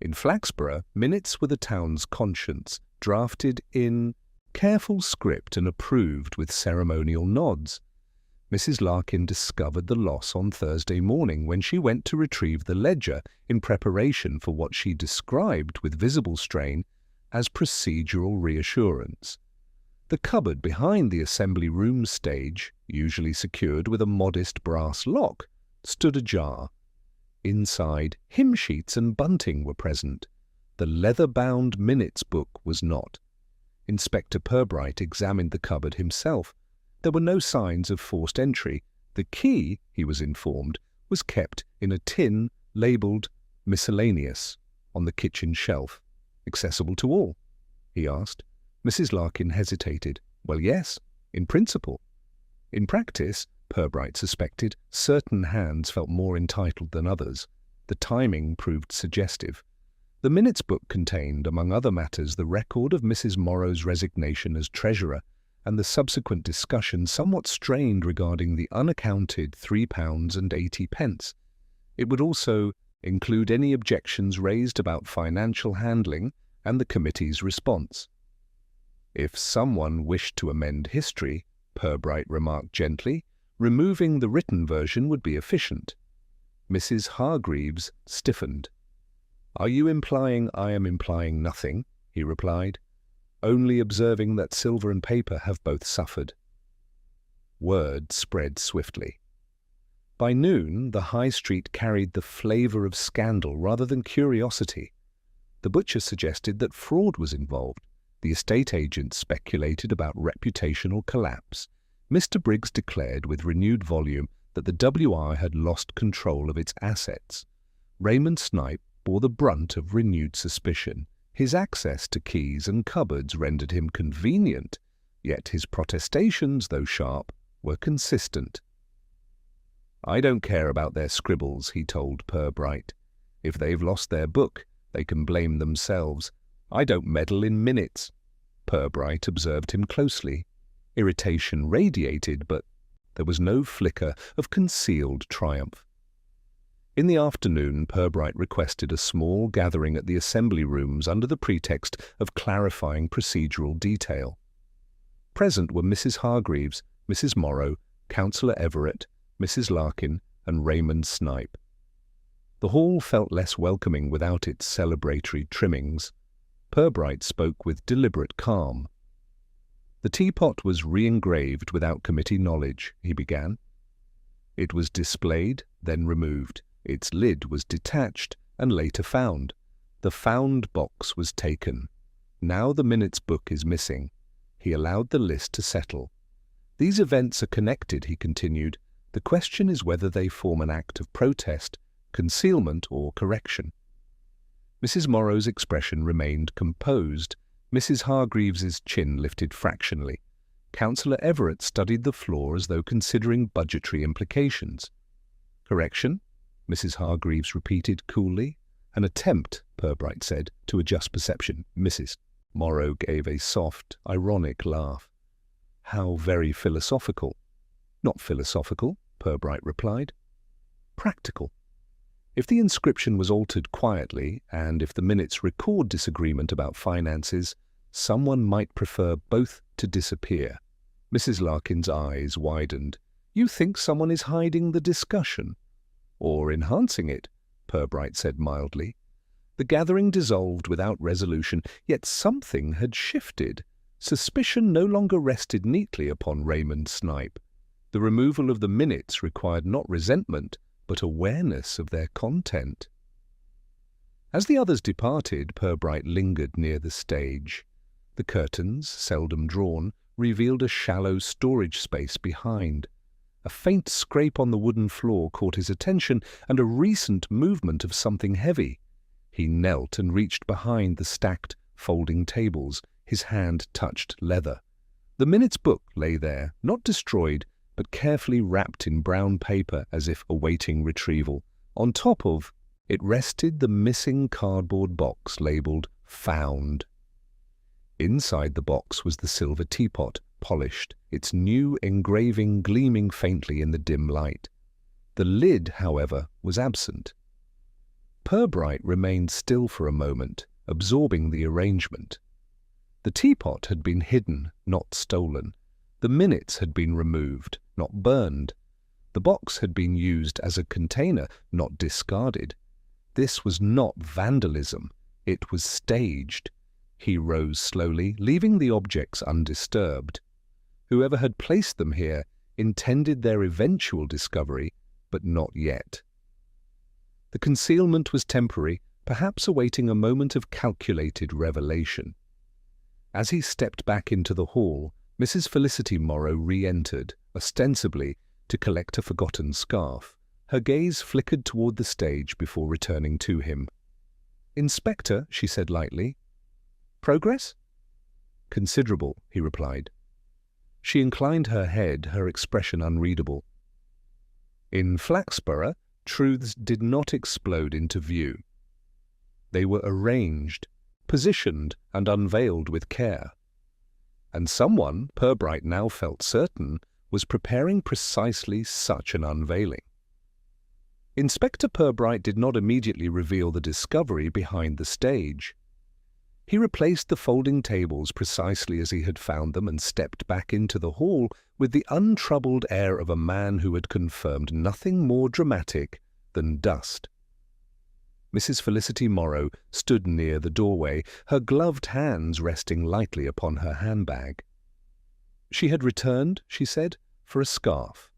In Flaxborough, minutes were the town's conscience, drafted in careful script and approved with ceremonial nods. Mrs. Larkin discovered the loss on Thursday morning when she went to retrieve the ledger in preparation for what she described with visible strain as procedural reassurance. The cupboard behind the assembly room stage, usually secured with a modest brass lock, stood ajar. Inside, hymn sheets and bunting were present. The leather-bound minutes book was not. Inspector Purbright examined the cupboard himself. There were no signs of forced entry. The key, he was informed, was kept in a tin labelled miscellaneous on the kitchen shelf. Accessible to all? He asked. Mrs. Larkin hesitated. Well, yes, in principle. In practice, Perbrite suspected, certain hands felt more entitled than others. The timing proved suggestive. The minutes book contained, among other matters, the record of Mrs. Morrow's resignation as treasurer and the subsequent discussion somewhat strained regarding the unaccounted £3.80. It would also include any objections raised about financial handling and the committee's response. If someone wished to amend history, Perbrite remarked gently, removing the written version would be efficient. Mrs. Hargreaves stiffened. Are you implying I am implying nothing? He replied. Only observing that silver and paper have both suffered. Word spread swiftly. By noon, the high street carried the flavour of scandal rather than curiosity. The butcher suggested that fraud was involved. The estate agent speculated about reputational collapse. Mr. Briggs declared with renewed volume that the WI had lost control of its assets. Raymond Snipe bore the brunt of renewed suspicion. His access to keys and cupboards rendered him convenient, yet his protestations, though sharp, were consistent. "I don't care about their scribbles," he told Purbright. "If they've lost their book, they can blame themselves. I don't meddle in minutes." Purbright observed him closely. Irritation radiated, but there was no flicker of concealed triumph. In the afternoon, Purbright requested a small gathering at the assembly rooms under the pretext of clarifying procedural detail. Present were Mrs. Hargreaves, Mrs. Morrow, Councillor Everett, Mrs. Larkin, and Raymond Snipe. The hall felt less welcoming without its celebratory trimmings. Perbrite spoke with deliberate calm. "The teapot was re-engraved without committee knowledge," he began. "It was displayed, then removed. Its lid was detached and later found. The found box was taken. Now the minutes book is missing." He allowed the list to settle. "These events are connected," he continued. "The question is whether they form an act of protest, concealment, or correction." Mrs. Morrow's expression remained composed. Mrs. Hargreaves's chin lifted fractionally. Councillor Everett studied the floor as though considering budgetary implications. "Correction?" Mrs. Hargreaves repeated coolly. "An attempt," Perbrite said, "to adjust perception." Mrs. Morrow gave a soft, ironic laugh. "How very philosophical." "Not philosophical," Perbrite replied. "Practical. If the inscription was altered quietly, and if the minutes record disagreement about finances, someone might prefer both to disappear." Mrs. Larkin's eyes widened. "You think someone is hiding the discussion?" "Or enhancing it," Perbrite said mildly. The gathering dissolved without resolution, yet something had shifted. Suspicion no longer rested neatly upon Raymond Snipe. The removal of the minutes required not resentment, but awareness of their content. As the others departed, Perbrite lingered near the stage. The curtains, seldom drawn, revealed a shallow storage space behind. A faint scrape on the wooden floor caught his attention, and a recent movement of something heavy. He knelt and reached behind the stacked, folding tables. His hand touched leather. The minutes book lay there, not destroyed, but carefully wrapped in brown paper as if awaiting retrieval. On top of it rested the missing cardboard box labelled "Found." Inside the box was the silver teapot, polished, its new engraving gleaming faintly in the dim light. The lid, however, was absent. Perbrite remained still for a moment, absorbing the arrangement. The teapot had been hidden, not stolen. The minutes had been removed, not burned. The box had been used as a container, not discarded. This was not vandalism. It was staged. He rose slowly, leaving the objects undisturbed. Whoever had placed them here intended their eventual discovery, but not yet. The concealment was temporary, perhaps awaiting a moment of calculated revelation. As he stepped back into the hall, Mrs. Felicity Morrow re-entered, ostensibly to collect a forgotten scarf. Her gaze flickered toward the stage before returning to him. "Inspector," she said lightly. "Progress?" "Considerable," he replied. She inclined her head, her expression unreadable. In Flaxborough, truths did not explode into view. They were arranged, positioned, and unveiled with care. And someone, Perbrite now felt certain, was preparing precisely such an unveiling. Inspector Purbright did not immediately reveal the discovery behind the stage. He replaced the folding tables precisely as he had found them and stepped back into the hall with the untroubled air of a man who had confirmed nothing more dramatic than dust. Mrs. Felicity Morrow stood near the doorway, her gloved hands resting lightly upon her handbag. She had returned, she said, for a scarf.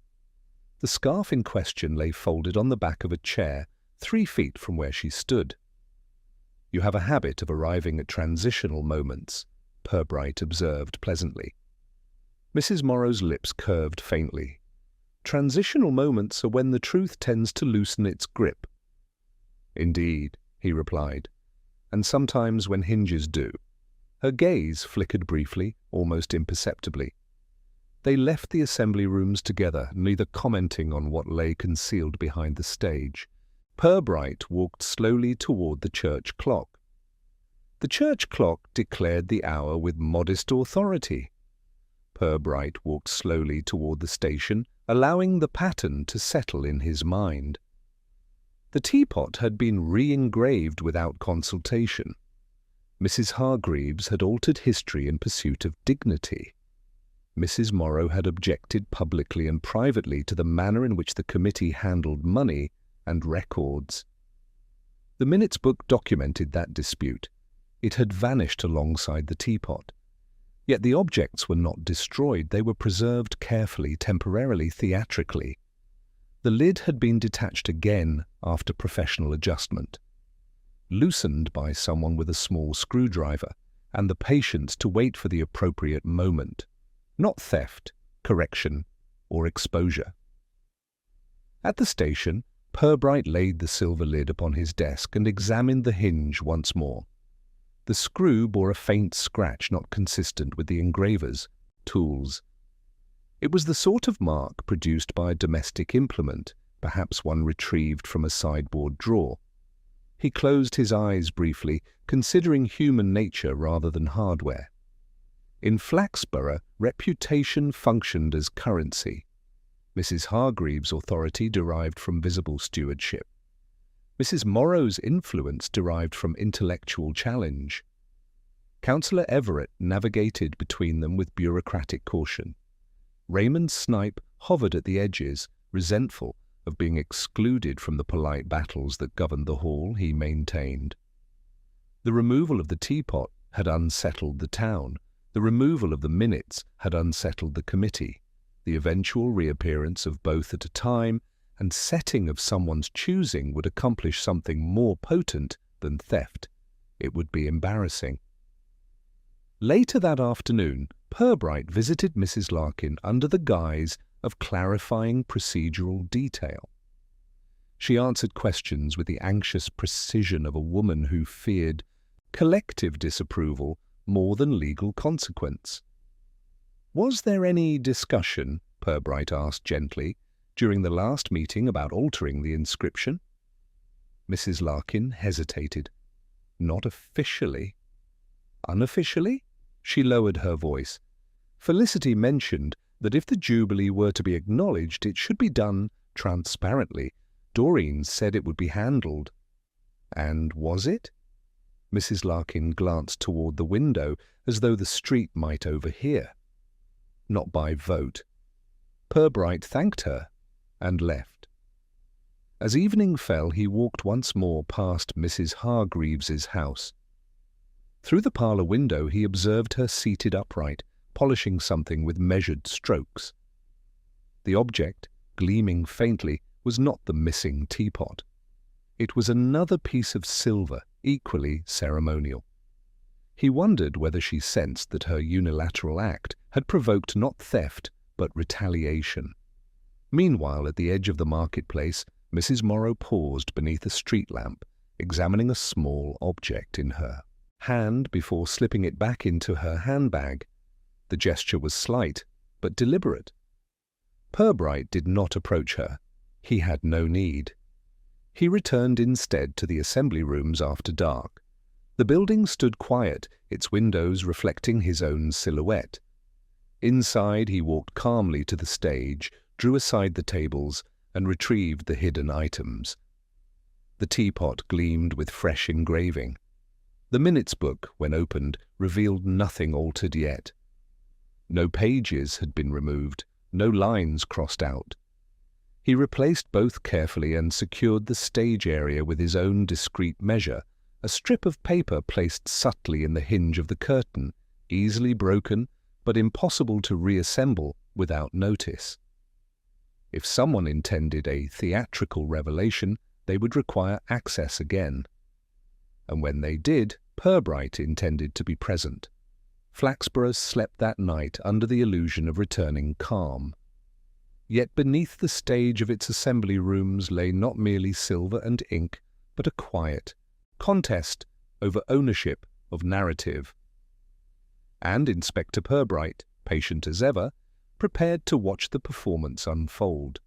The scarf in question lay folded on the back of a chair, 3 feet from where she stood. "You have a habit of arriving at transitional moments," Perbrite observed pleasantly. Mrs. Morrow's lips curved faintly. "Transitional moments are when the truth tends to loosen its grip." "Indeed," he replied, "and sometimes when hinges do." Her gaze flickered briefly, almost imperceptibly. They left the assembly rooms together, neither commenting on what lay concealed behind the stage. Purbright walked slowly toward the church clock. The church clock declared the hour with modest authority. Purbright walked slowly toward the station, allowing the pattern to settle in his mind. The teapot had been re-engraved without consultation. Mrs. Hargreaves had altered history in pursuit of dignity. Mrs. Morrow had objected publicly and privately to the manner in which the committee handled money and records. The minutes book documented that dispute. It had vanished alongside the teapot. Yet the objects were not destroyed. They were preserved carefully, temporarily, theatrically. The lid had been detached again after professional adjustment, loosened by someone with a small screwdriver, and the patience to wait for the appropriate moment. Not theft, correction, or exposure. At the station, Perbrite laid the silver lid upon his desk and examined the hinge once more. The screw bore a faint scratch not consistent with the engraver's tools. It was the sort of mark produced by a domestic implement, perhaps one retrieved from a sideboard drawer. He closed his eyes briefly, considering human nature rather than hardware. In Flaxborough, reputation functioned as currency. Mrs. Hargreaves' authority derived from visible stewardship. Mrs. Morrow's influence derived from intellectual challenge. Councillor Everett navigated between them with bureaucratic caution. Raymond Snipe hovered at the edges, resentful of being excluded from the polite battles that governed the hall, he maintained. The removal of the teapot had unsettled the town. The removal of the minutes had unsettled the committee. The eventual reappearance of both at a time and setting of someone's choosing would accomplish something more potent than theft. It would be embarrassing. Later that afternoon, Purbright visited Mrs. Larkin under the guise of clarifying procedural detail. She answered questions with the anxious precision of a woman who feared collective disapproval more than legal consequence. "Was there any discussion," Perbrite asked gently, "during the last meeting about altering the inscription?" Mrs. Larkin hesitated. "Not officially." "Unofficially?" She lowered her voice. "Felicity mentioned that if the Jubilee were to be acknowledged, it should be done transparently. Doreen said it would be handled." "And was it?" Mrs. Larkin glanced toward the window as though the street might overhear. "Not by vote." Purbright thanked her and left. As evening fell, he walked once more past Mrs. Hargreaves's house. Through the parlour window he observed her seated upright, polishing something with measured strokes. The object, gleaming faintly, was not the missing teapot. It was another piece of silver, equally ceremonial. He wondered whether she sensed that her unilateral act had provoked not theft, but retaliation. Meanwhile, at the edge of the marketplace, Mrs. Morrow paused beneath a street lamp, examining a small object in her hand before slipping it back into her handbag. The gesture was slight, but deliberate. Perbrite did not approach her. He had no need. He returned instead to the assembly rooms after dark. The building stood quiet, its windows reflecting his own silhouette. Inside he walked calmly to the stage, drew aside the tables, and retrieved the hidden items. The teapot gleamed with fresh engraving. The minutes book, when opened, revealed nothing altered yet. No pages had been removed, no lines crossed out. He replaced both carefully and secured the stage area with his own discreet measure, a strip of paper placed subtly in the hinge of the curtain, easily broken, but impossible to reassemble without notice. If someone intended a theatrical revelation, they would require access again. And when they did, Purbright intended to be present. Flaxborough slept that night under the illusion of returning calm. Yet beneath the stage of its assembly rooms lay not merely silver and ink, but a quiet contest over ownership of narrative. And Inspector Purbright, patient as ever, prepared to watch the performance unfold.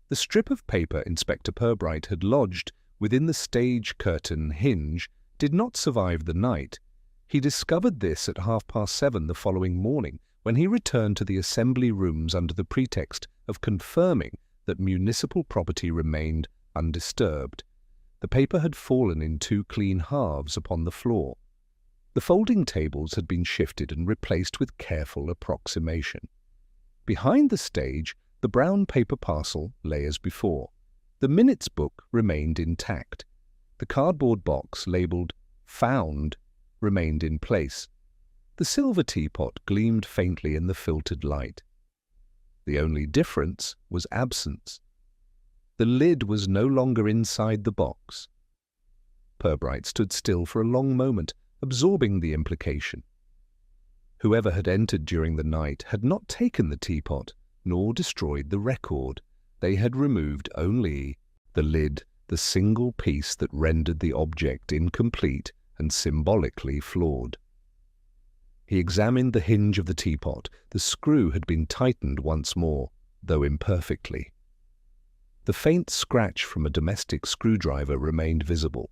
The strip of paper Inspector Purbright had lodged within the stage curtain hinge did not survive the night. He discovered this at 7:30 the following morning, when he returned to the assembly rooms under the pretext of confirming that municipal property remained undisturbed. The paper had fallen in 2 clean halves upon the floor. The folding tables had been shifted and replaced with careful approximation. Behind the stage, the brown paper parcel lay as before. The minutes book remained intact. The cardboard box labelled "Found" remained in place. The silver teapot gleamed faintly in the filtered light. The only difference was absence. The lid was no longer inside the box. Perbrite stood still for a long moment, absorbing the implication. Whoever had entered during the night had not taken the teapot, nor destroyed the record. They had removed only the lid, the single piece that rendered the object incomplete and symbolically flawed. He examined the hinge of the teapot. The screw had been tightened once more, though imperfectly. The faint scratch from a domestic screwdriver remained visible.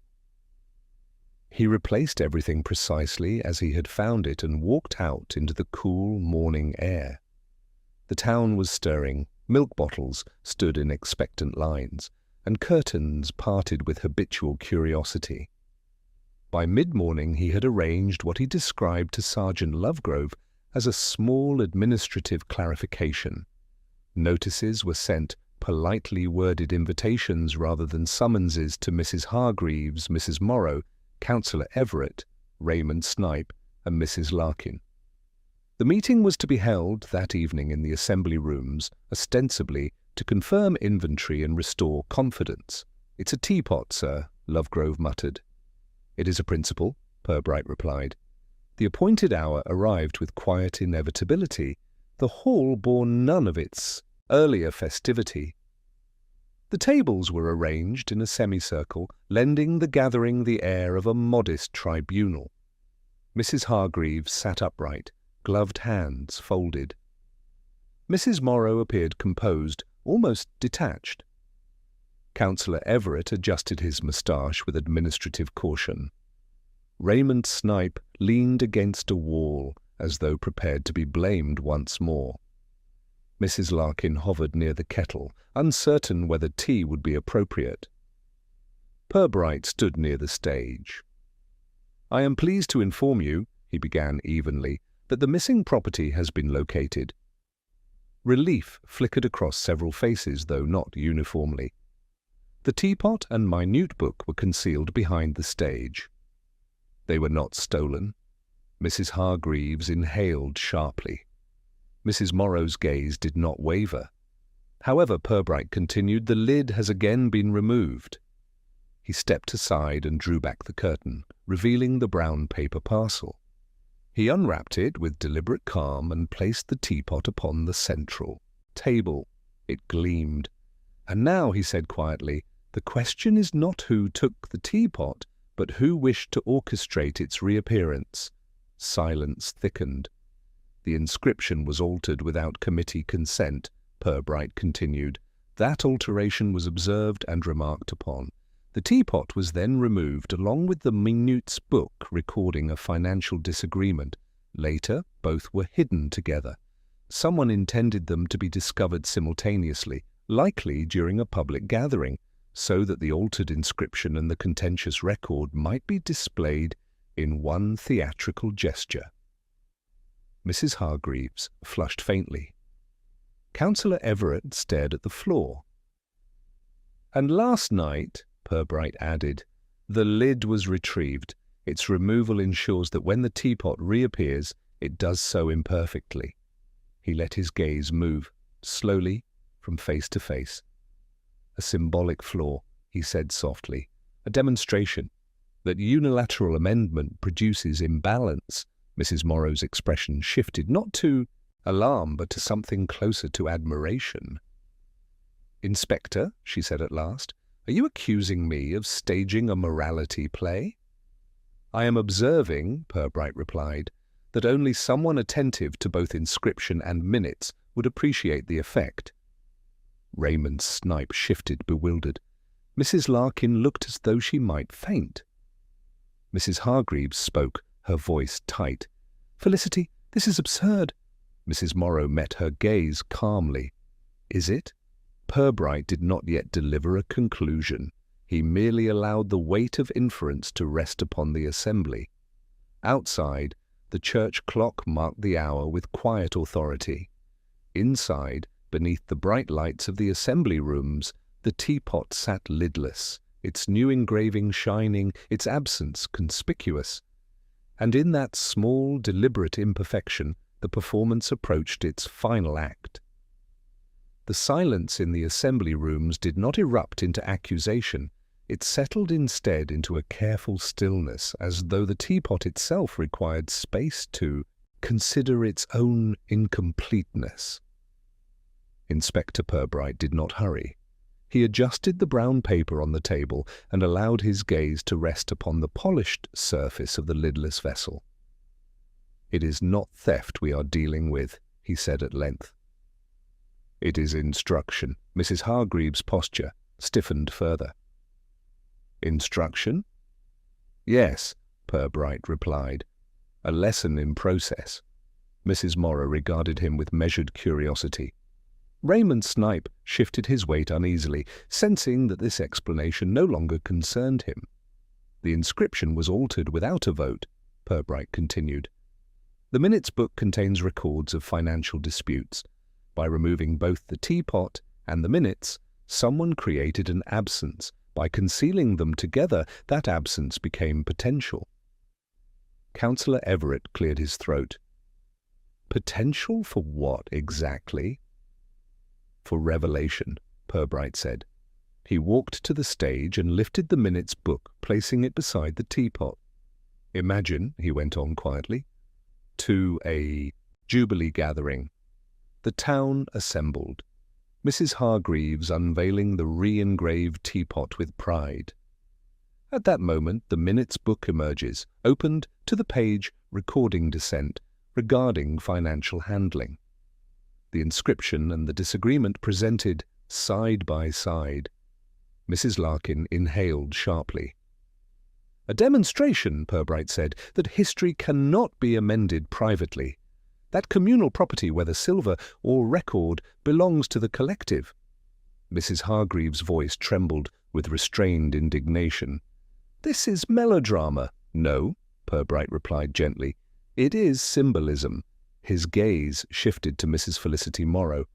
He replaced everything precisely as he had found it and walked out into the cool morning air. The town was stirring, milk bottles stood in expectant lines, and curtains parted with habitual curiosity. By mid-morning he had arranged what he described to Sergeant Lovegrove as a small administrative clarification. Notices were sent, politely worded invitations rather than summonses, to Mrs. Hargreaves, Mrs. Morrow, Councillor Everett, Raymond Snipe, and Mrs. Larkin. The meeting was to be held that evening in the assembly rooms, ostensibly to confirm inventory and restore confidence. "It's a teapot, sir," Lovegrove muttered. "It is a principle," Perbrite replied. The appointed hour arrived with quiet inevitability. The hall bore none of its earlier festivity. The tables were arranged in a semicircle, lending the gathering the air of a modest tribunal. Mrs. Hargreaves sat upright, gloved hands folded. Mrs. Morrow appeared composed, almost detached. Councillor Everett adjusted his moustache with administrative caution. Raymond Snipe leaned against a wall, as though prepared to be blamed once more. Mrs. Larkin hovered near the kettle, uncertain whether tea would be appropriate. Perbrite stood near the stage. "I am pleased to inform you," he began evenly, "that the missing property has been located." Relief flickered across several faces, though not uniformly. The teapot and minute book were concealed behind the stage. They were not stolen. Mrs. Hargreaves inhaled sharply. Mrs. Morrow's gaze did not waver. However, Perbrite continued, "The lid has again been removed." He stepped aside and drew back the curtain, revealing the brown paper parcel. He unwrapped it with deliberate calm and placed the teapot upon the central table. It gleamed. "And now," he said quietly, "the question is not who took the teapot, but who wished to orchestrate its reappearance." Silence thickened. "The inscription was altered without committee consent," Perbrite continued. "That alteration was observed and remarked upon. The teapot was then removed along with the minutes book recording a financial disagreement. Later, both were hidden together. Someone intended them to be discovered simultaneously, likely during a public gathering, so that the altered inscription and the contentious record might be displayed in one theatrical gesture." Mrs. Hargreaves flushed faintly. Councillor Everett stared at the floor. "And last night," Perbrite added, "the lid was retrieved. Its removal ensures that when the teapot reappears, it does so imperfectly." He let his gaze move, slowly, from face to face. "A symbolic flaw," he said softly, "a demonstration that unilateral amendment produces imbalance." Mrs. Morrow's expression shifted, not to alarm, but to something closer to admiration. "Inspector," she said at last, "are you accusing me of staging a morality play?" "I am observing," Perbrite replied, "that only someone attentive to both inscription and minutes would appreciate the effect. Raymond's snipe shifted, bewildered. Mrs. Larkin looked as though she might faint. Mrs. Hargreaves spoke, her voice tight. "Felicity, this is absurd." Mrs. Morrow met her gaze calmly. "Is it?" Purbright did not yet deliver a conclusion. He merely allowed the weight of inference to rest upon the assembly. Outside, the church clock marked the hour with quiet authority. Inside, beneath the bright lights of the assembly rooms, the teapot sat lidless, its new engraving shining, its absence conspicuous. And in that small, deliberate imperfection, the performance approached its final act. The silence in the assembly rooms did not erupt into accusation. It settled instead into a careful stillness, as though the teapot itself required space to consider its own incompleteness. Inspector Perbrite did not hurry. He adjusted the brown paper on the table and allowed his gaze to rest upon the polished surface of the lidless vessel. "It is not theft we are dealing with," he said at length. "It is instruction." Mrs. Hargreaves' posture stiffened further. "Instruction?" "Yes," Perbrite replied. "A lesson in process." Mrs. Morrow regarded him with measured curiosity. Raymond Snipe shifted his weight uneasily, sensing that this explanation no longer concerned him. "The inscription was altered without a vote," Perbrite continued. "The minutes book contains records of financial disputes. By removing both the teapot and the minutes, someone created an absence. By concealing them together, that absence became potential." Councillor Everett cleared his throat. "Potential for what exactly?" "For revelation," Perbrite said. He walked to the stage and lifted the minutes book, placing it beside the teapot. "Imagine," he went on quietly, "to a jubilee gathering. The town assembled. Mrs. Hargreaves unveiling the re-engraved teapot with pride. At that moment the minutes book emerges, opened to the page recording dissent regarding financial handling. The inscription and the disagreement presented side by side." Mrs. Larkin inhaled sharply. "A demonstration," Perbrite said, "that history cannot be amended privately. That communal property, whether silver or record, belongs to the collective." Mrs. Hargreaves' voice trembled with restrained indignation. "This is melodrama." "No," Perbrite replied gently. "It is symbolism." His gaze shifted to Mrs. Felicity Morrow.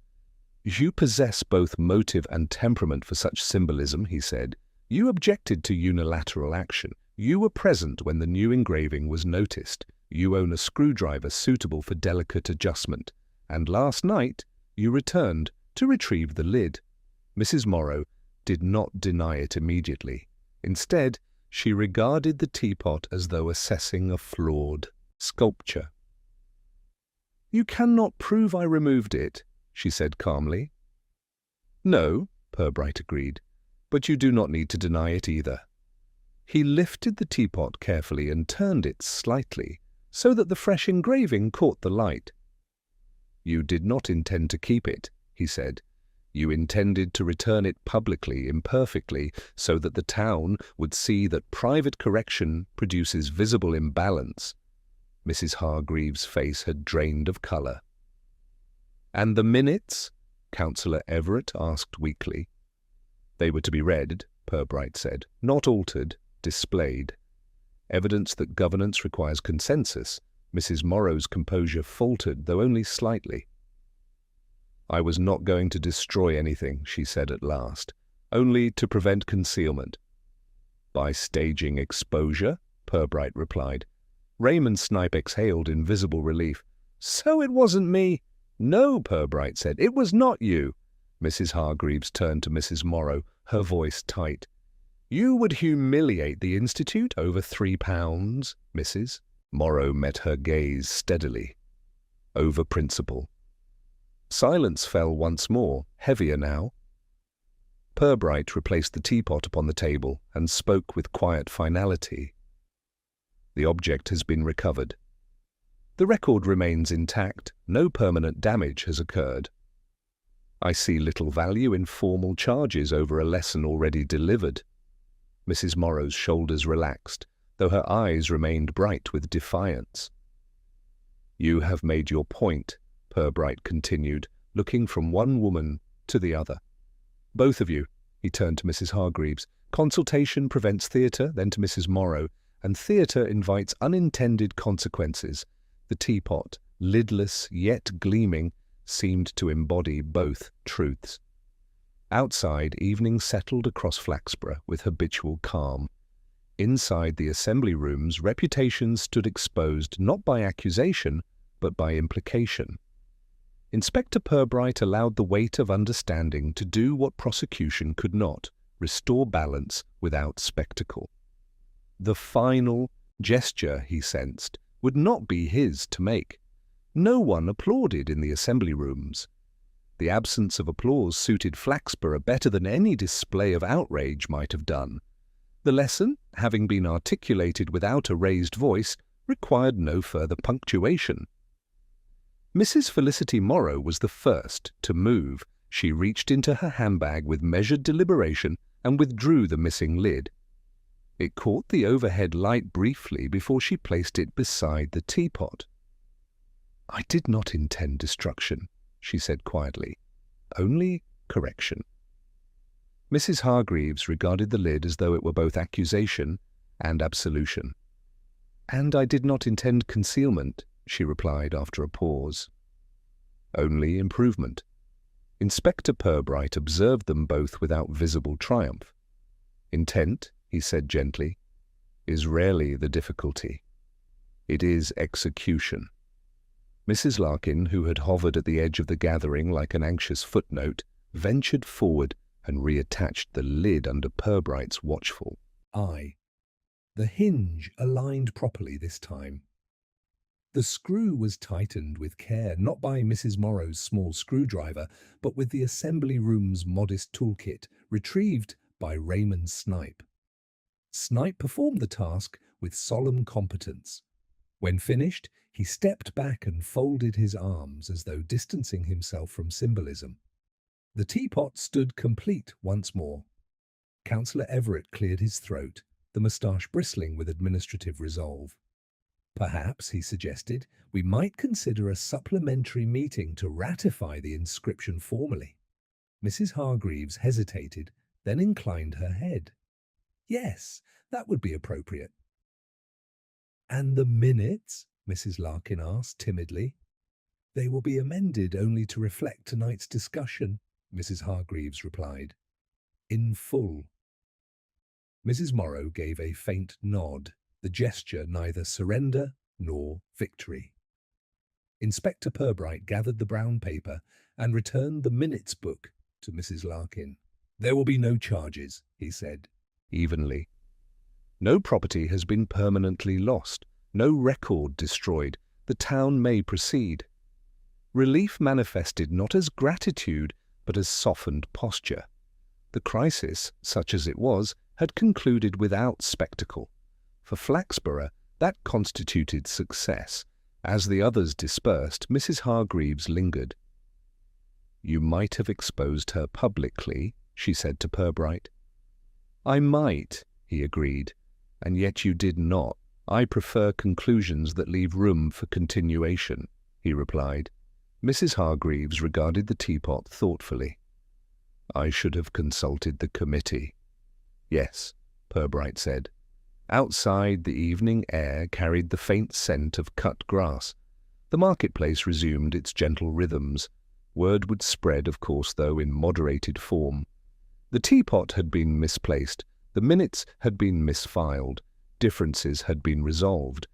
"You possess both motive and temperament for such symbolism," he said. "You objected to unilateral action. You were present when the new engraving was noticed. You own a screwdriver suitable for delicate adjustment. And last night you returned to retrieve the lid." Mrs. Morrow did not deny it immediately. Instead, she regarded the teapot as though assessing a flawed sculpture. "You cannot prove I removed it," she said calmly. "No," Perbrite agreed, "but you do not need to deny it either." He lifted the teapot carefully and turned it slightly, so that the fresh engraving caught the light. "You did not intend to keep it," he said. "You intended to return it publicly, imperfectly, so that the town would see that private correction produces visible imbalance." Mrs. Hargreaves' face had drained of colour. "And the minutes?" Councillor Everett asked weakly. "They were to be read," Perbrite said, "not altered, displayed. Evidence that governance requires consensus." Mrs. Morrow's composure faltered, though only slightly. "I was not going to destroy anything," she said at last, "only to prevent concealment." "By staging exposure?" Perbrite replied. Raymond Snipe exhaled in visible relief. "So it wasn't me?" "No," Perbrite said, "it was not you." Mrs. Hargreaves turned to Mrs. Morrow, her voice tight. "You would humiliate the Institute over £3, Mrs." Morrow met her gaze steadily. "Over principle." Silence fell once more, heavier now. Perbrite replaced the teapot upon the table and spoke with quiet finality. "The object has been recovered." The record remains intact. No permanent damage has occurred. I see little value in formal charges over a lesson already delivered. Mrs. Morrow's shoulders relaxed, though her eyes remained bright with defiance. You have made your point, Purbright continued, looking from one woman to the other. Both of you, he turned to Mrs. Hargreaves. Consultation prevents theatre, then to Mrs. Morrow, and theatre invites unintended consequences. The teapot, lidless yet gleaming, seemed to embody both truths. Outside, evening settled across Flaxborough with habitual calm. Inside the assembly rooms, reputations stood exposed not by accusation, but by implication. Inspector Perbrite allowed the weight of understanding to do what prosecution could not, restore balance without spectacle. The final gesture, he sensed, would not be his to make. No one applauded in the assembly rooms. The absence of applause suited Flaxborough better than any display of outrage might have done. The lesson, having been articulated without a raised voice, required no further punctuation. Mrs. Felicity Morrow was the first to move. She reached into her handbag with measured deliberation and withdrew the missing lid. It caught the overhead light briefly before she placed it beside the teapot. "I did not intend destruction," she said quietly. "Only correction." Mrs. Hargreaves regarded the lid as though it were both accusation and absolution. "And I did not intend concealment," she replied after a pause. "Only improvement." Inspector Perbrite observed them both without visible triumph. "Intent," he said gently, "is rarely the difficulty. It is execution." Mrs. Larkin, who had hovered at the edge of the gathering like an anxious footnote, ventured forward and reattached the lid under Perbrite's watchful eye. The hinge aligned properly this time. The screw was tightened with care, not by Mrs. Morrow's small screwdriver, but with the assembly room's modest toolkit, retrieved by Raymond Snipe. Snipe performed the task with solemn competence. When finished, he stepped back and folded his arms as though distancing himself from symbolism. The teapot stood complete once more. Councillor Everett cleared his throat, the moustache bristling with administrative resolve. "Perhaps," he suggested, "we might consider a supplementary meeting to ratify the inscription formally." Mrs. Hargreaves hesitated, then inclined her head. "Yes, that would be appropriate." "And the minutes?" Mrs. Larkin asked timidly. "They will be amended only to reflect tonight's discussion," Mrs. Hargreaves replied. "In full." Mrs. Morrow gave a faint nod, the gesture neither surrender nor victory. Inspector Perbrite gathered the brown paper and returned the minutes book to Mrs. Larkin. "There will be no charges," he said, evenly. "No property has been permanently lost, no record destroyed. The town may proceed." Relief manifested not as gratitude, but as softened posture. The crisis, such as it was, had concluded without spectacle. For Flaxborough, that constituted success. As the others dispersed, Mrs. Hargreaves lingered. "You might have exposed her publicly," she said to Perbrite. "I might," he agreed, "and yet you did not. I prefer conclusions that leave room for continuation," he replied. Mrs. Hargreaves regarded the teapot thoughtfully. "I should have consulted the committee." "Yes," Perbrite said. Outside, the evening air carried the faint scent of cut grass. The marketplace resumed its gentle rhythms. Word would spread, of course, though in moderated form. The teapot had been misplaced. The minutes had been misfiled. Differences had been resolved.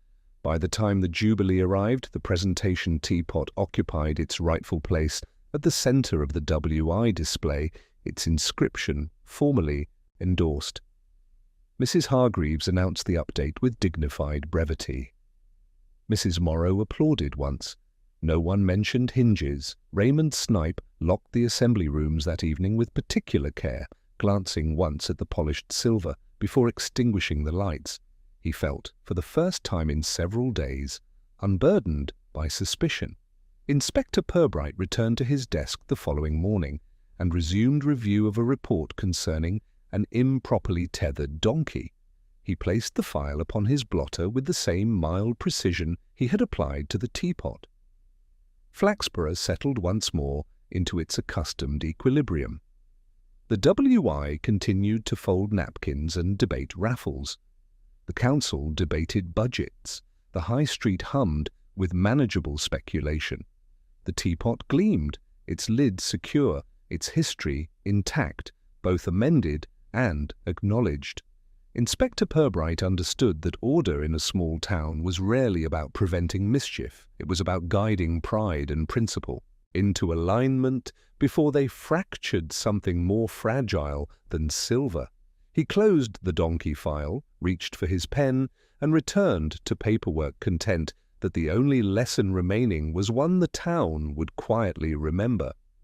By the time the Jubilee arrived, the presentation teapot occupied its rightful place at the centre of the WI display, its inscription formally endorsed. Mrs. Hargreaves announced the update with dignified brevity. Mrs. Morrow applauded once. No one mentioned hinges. Raymond Snipe locked the assembly rooms that evening with particular care, glancing once at the polished silver before extinguishing the lights. He felt, for the first time in several days, unburdened by suspicion. Inspector Purbright returned to his desk the following morning and resumed review of a report concerning an improperly tethered donkey. He placed the file upon his blotter with the same mild precision he had applied to the teapot. Flaxborough settled once more into its accustomed equilibrium. The WI continued to fold napkins and debate raffles. The council debated budgets. The high street hummed with manageable speculation. The teapot gleamed, its lid secure, its history intact, both amended and acknowledged. Inspector Perbrite understood that order in a small town was rarely about preventing mischief. It was about guiding pride and principle into alignment before they fractured something more fragile than silver. He closed the donkey file, reached for his pen, and returned to paperwork, content that the only lesson remaining was one the town would quietly remember.